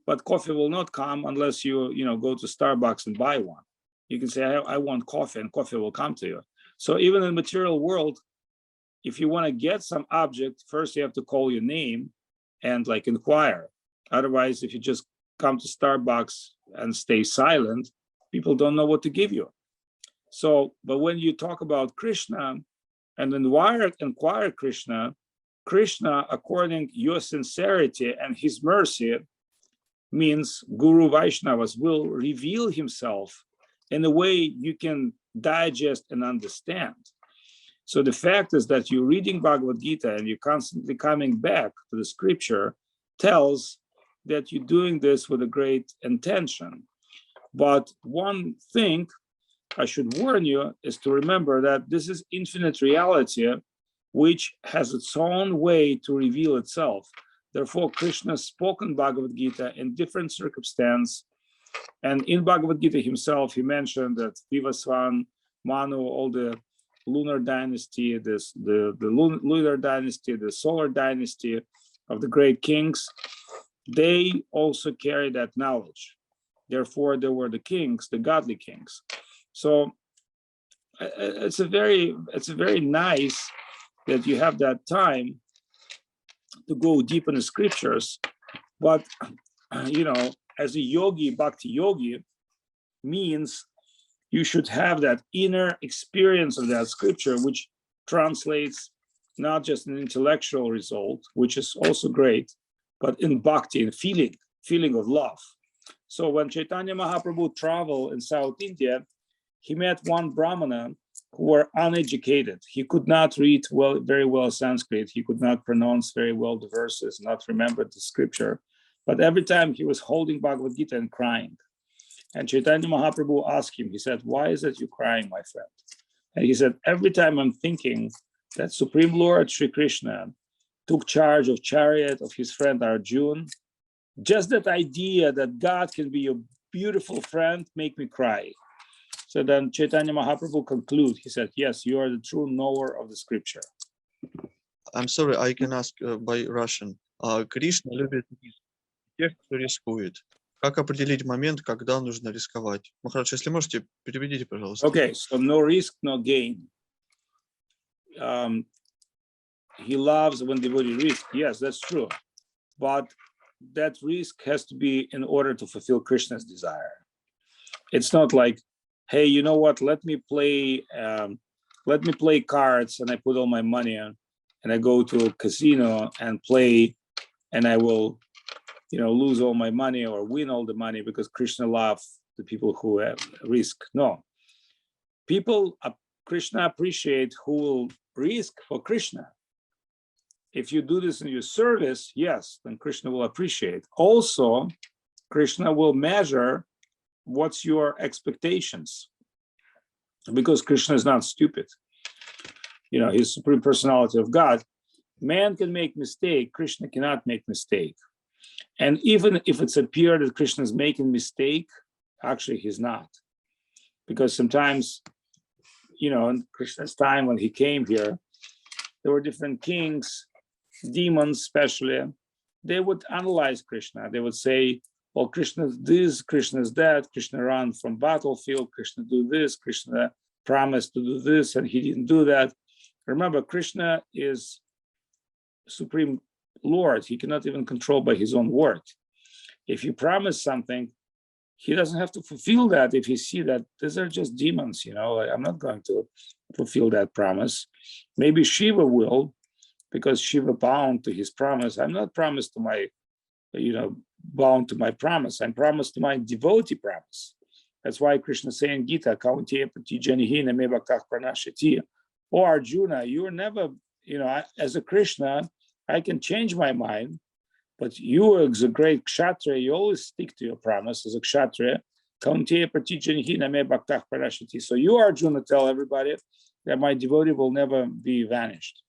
but coffee will not come unless you go to Starbucks and buy one. You can say, I want coffee, and coffee will come to you. So even in the material world, if you want to get some object, first you have to call your name and like inquire. Otherwise, if you just come to Starbucks and stay silent, people don't know what to give you. So, but when you talk about Krishna and inquire Krishna, according to your sincerity and his mercy, means Guru Vaishnavas will reveal himself in a way you can digest and understand. So the fact is that you're reading Bhagavad Gita and you're constantly coming back to the scripture tells that you're doing this with a great intention. But one thing I should warn you is to remember that this is infinite reality, which has its own way to reveal itself. Therefore, Krishna spoke in Bhagavad Gita in different circumstances. And in Bhagavad Gita himself, he mentioned that Vivaswan, Manu, all the lunar dynasty, the lunar dynasty, the solar dynasty of the great kings, they also carry that knowledge. Therefore, they were the kings, the godly kings. So it's a very nice that you have that time to go deep in the scriptures. But as a yogi, bhakti yogi means you should have that inner experience of that scripture, which translates not just an intellectual result, which is also great, but in bhakti, in feeling of love. So when Chaitanya Mahaprabhu traveled in South India, he met one Brahmana who were uneducated. He could not read very well Sanskrit. He could not pronounce very well the verses, not remember the scripture. But every time he was holding Bhagavad Gita and crying. And Chaitanya Mahaprabhu asked him, he said, "Why is it you crying, my friend?" And he said, "Every time I'm thinking that Supreme Lord Sri Krishna took charge of chariot of his friend Arjuna, just that idea that God can be your beautiful friend make me cry." So then Chaitanya Mahaprabhu conclude, he said, "Yes, you are the true knower of the scripture." I'm sorry, I can ask by Russian. Кришна любит тех, кто рискует. Как определить момент, когда нужно рисковать? Махарадж, если можете, переведите, пожалуйста. Okay, so no risk, no gain. He loves when devotee risk. Yes, that's true. But that risk has to be in order to fulfill Krishna's desire. It's not like, hey, you know what? Let me play cards, and I put all my money on, and I go to a casino and play, and I will, lose all my money or win all the money because Krishna loves the people who have risk. No, Krishna appreciate who will risk for Krishna. If you do this in your service, yes, then Krishna will appreciate. Also, Krishna will measure what's your expectations, because Krishna is not stupid. He's Supreme Personality of God. Man can make mistake, Krishna cannot make mistake. And even if it's appear that Krishna is making mistake, actually he's not. Because sometimes, in Krishna's time when he came here, there were different kings, demons especially. They would analyze Krishna. They would say, well, Krishna is this, Krishna is that, Krishna ran from battlefield, Krishna do this, Krishna promised to do this, and he didn't do that. Remember, Krishna is Supreme Lord. He cannot even control by his own word. If you promise something, he doesn't have to fulfill that if he see that these are just demons, I'm not going to fulfill that promise. Maybe Shiva will, because Shiva bound to his promise. I'm not promised to my, bound to my promise. I'm promised to my devotee promise. That's why Krishna saying Gita, "Oh Arjuna, you're never, as a Krishna, I can change my mind, but you as a great kshatriya, you always stick to your promise as a kshatriya. So you, Arjuna, tell everybody that my devotee will never be vanished.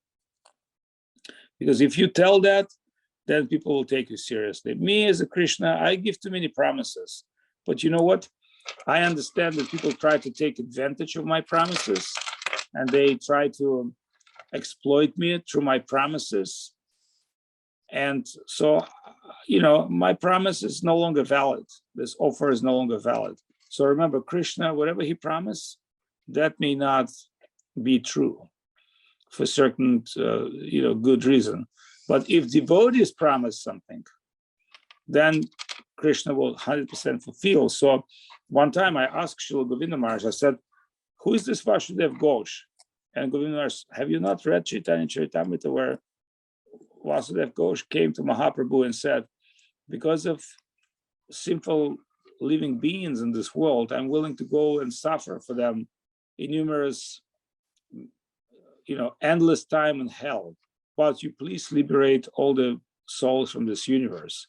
Because if you tell that, then people will take you seriously. Me as a Krishna, I give too many promises. But you know what? I understand that people try to take advantage of my promises, and they try to exploit me through my promises. And so, my promise is no longer valid. This offer is no longer valid. So remember, Krishna, whatever he promised, that may not be true for certain, good reason. But if devotees promise something, then Krishna will 100% fulfill. So one time I asked Srila Govinda Maharaj, I said, "Who is this Vasudev Ghosh?" And Govinda Maharaj, "Have you not read Chaitanya Charitamrita, where Vasudev Ghosh came to Mahaprabhu and said, because of simple living beings in this world, I'm willing to go and suffer for them in numerous, endless time in hell. But you please liberate all the souls from this universe."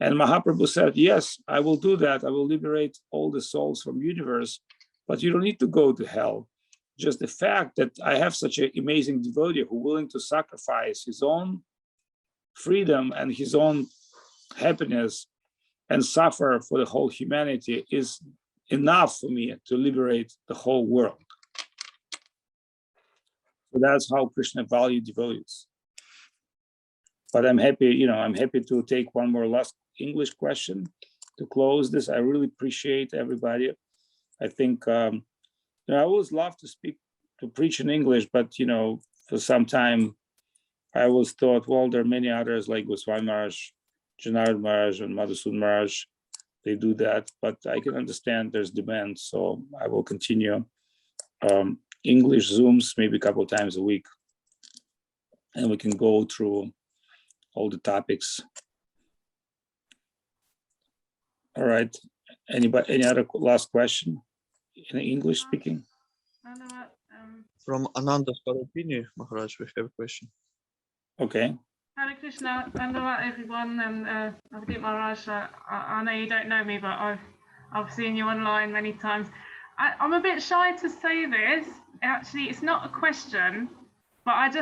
And Mahaprabhu said, "Yes, I will do that. I will liberate all the souls from universe, but you don't need to go to hell. Just the fact that I have such an amazing devotee who is willing to sacrifice his own freedom and his own happiness and suffer for the whole humanity is enough for me to liberate the whole world." So that's how Krishna valued devotees. But I'm happy, I'm happy to take one more last English question to close this. I really appreciate everybody. I think, I always love to preach in English, but, for some time, I always thought, well, there are many others like Swami Maharaj, Janardhan Maharaj, and Madhusudan Maharaj. they do that, but I can understand there's demand, so I will continue English Zooms maybe a couple of times a week, and we can go through all the topics. All right. Anybody? Any other last question in English speaking? From Ananda Swaropini, Maharaj, we have a question. Okay. Hare Krishna, Dandava everyone, and Avadhut Maharaj. I know you don't know me, but I've seen you online many times. I'm a bit shy to say this. Actually, it's not a question, but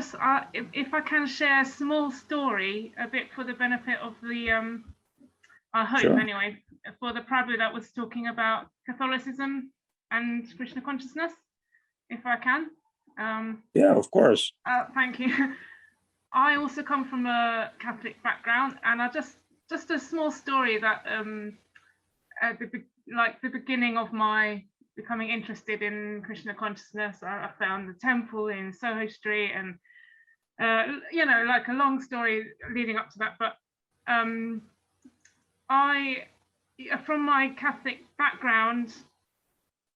if I can share a small story, a bit for the benefit of the, I hope Sure. anyway, for the Prabhu that was talking about Catholicism and Krishna consciousness, if I can. Yeah, of course. Thank you. I also come from a Catholic background, and I just a small story that at the beginning of my becoming interested in Krishna consciousness, I found the temple in Soho Street, and you know, like a long story leading up to that. But from my Catholic background,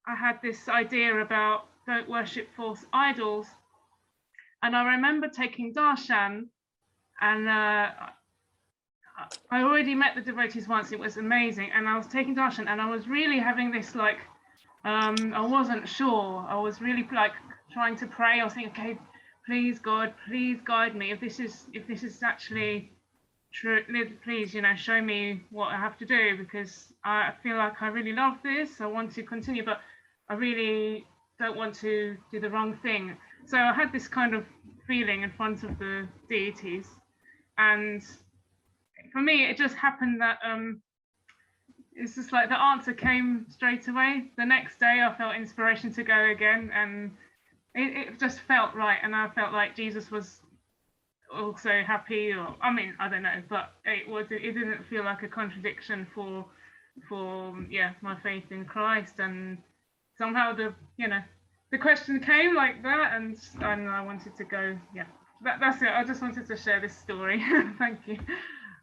I had this idea about don't worship false idols. And I remember taking darshan, and I already met the devotees once. It was amazing. And I was taking darshan, and I was really having this like, I wasn't sure. I was really like trying to pray. I was thinking, okay, please God, please guide me. If this is actually true, please, you know, show me what I have to do, because I feel like I really love this. I want to continue, but I really don't want to do the wrong thing. So I had this kind of feeling in front of the deities, and for me it just happened that it's just like the answer came straight away. The next day I felt inspiration to go again, and it just felt right, and I felt like Jesus was also happy, or I mean, I don't know, but it didn't feel like a contradiction for yeah, my faith in Christ. And somehow the question came like that, and I wanted to go. Yeah, that's it. I just wanted to share this story. Thank you.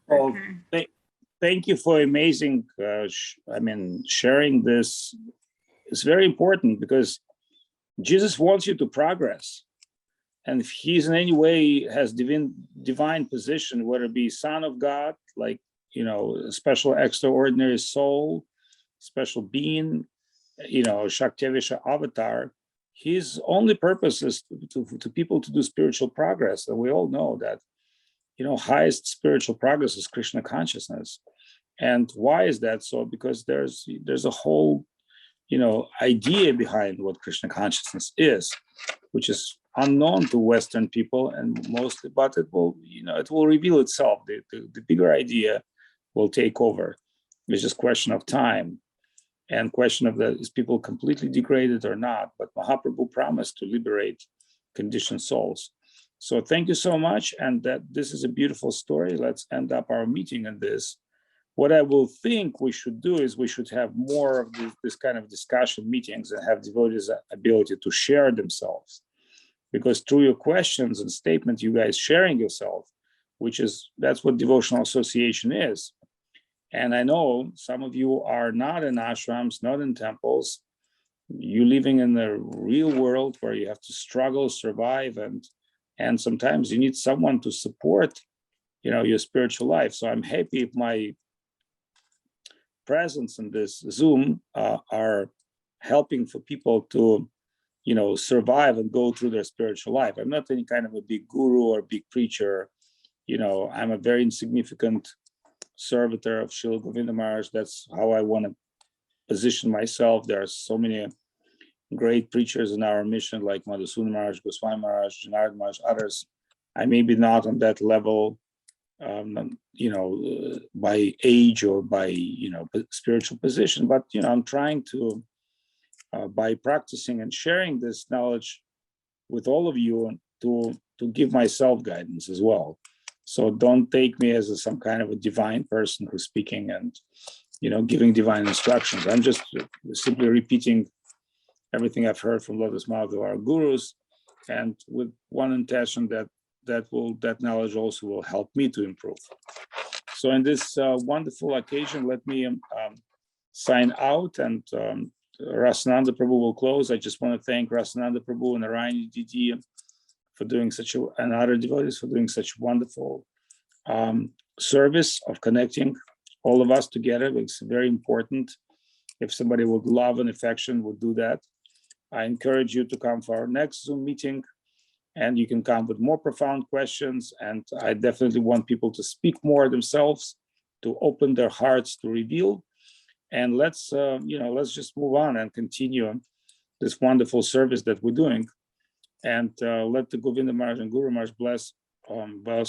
Well, Okay. thank you for amazing. Sharing this is very important, because Jesus wants you to progress, and if he's in any way has divine position, whether it be Son of God, like a special extraordinary soul, special being, Shaktivisha avatar. His only purpose is to people to do spiritual progress. And we all know that, highest spiritual progress is Krishna consciousness. And why is that so? Because there's a whole, idea behind what Krishna consciousness is, which is unknown to Western people and mostly, but it will reveal itself. The bigger idea will take over. It's just a question of time. And question of that, is people completely degraded or not? But Mahaprabhu promised to liberate conditioned souls. So thank you so much. And that this is a beautiful story. Let's end up our meeting on this. What I will think we should do is we should have more of this kind of discussion meetings and have devotees ability to share themselves. Because through your questions and statements, you guys sharing yourself, that's what devotional association is. And I know some of you are not in ashrams, not in temples. You're living in the real world where you have to struggle, survive, and sometimes you need someone to support, your spiritual life. So I'm happy if my presence in this Zoom are helping for people to, survive and go through their spiritual life. I'm not any kind of a big guru or big preacher. I'm a very insignificant servitor of Srila Govinda Maharaj. That's how I want to position myself. There are so many great preachers in our mission, like Madhusudana Maharaj, Goswami Maharaj, Janardhan Maharaj, others. I may be not on that level, by age or by, spiritual position, but, I'm trying to, by practicing and sharing this knowledge with all of you, to give myself guidance as well. So don't take me as some kind of a divine person who's speaking and, giving divine instructions. I'm just simply repeating everything I've heard from lotus mouth of our gurus, and with one intention that knowledge also will help me to improve. So in this wonderful occasion, let me sign out, and Rasananda Prabhu will close. I just want to thank Rasananda Prabhu and Narayan Didi for doing and other devotees for doing such wonderful service of connecting all of us together. It's very important. If somebody with love and affection would do that, I encourage you to come for our next Zoom meeting, and you can come with more profound questions. And I definitely want people to speak more themselves, to open their hearts to reveal. And let's just move on and continue this wonderful service that we're doing. And let the Govinda Maharaj and Guru Maharaj bless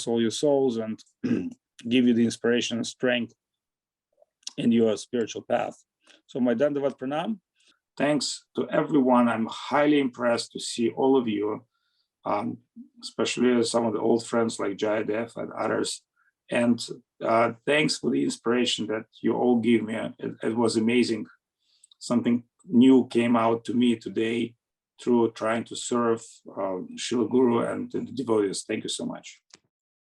all your souls and give you the inspiration and strength in your spiritual path. So my Dandavat Pranam. Thanks to everyone. I'm highly impressed to see all of you, especially some of the old friends like Jayadev and others. And thanks for the inspiration that you all give me. It was amazing. Something new came out to me today through trying to serve Srila Guru and the devotees. Thank you so much.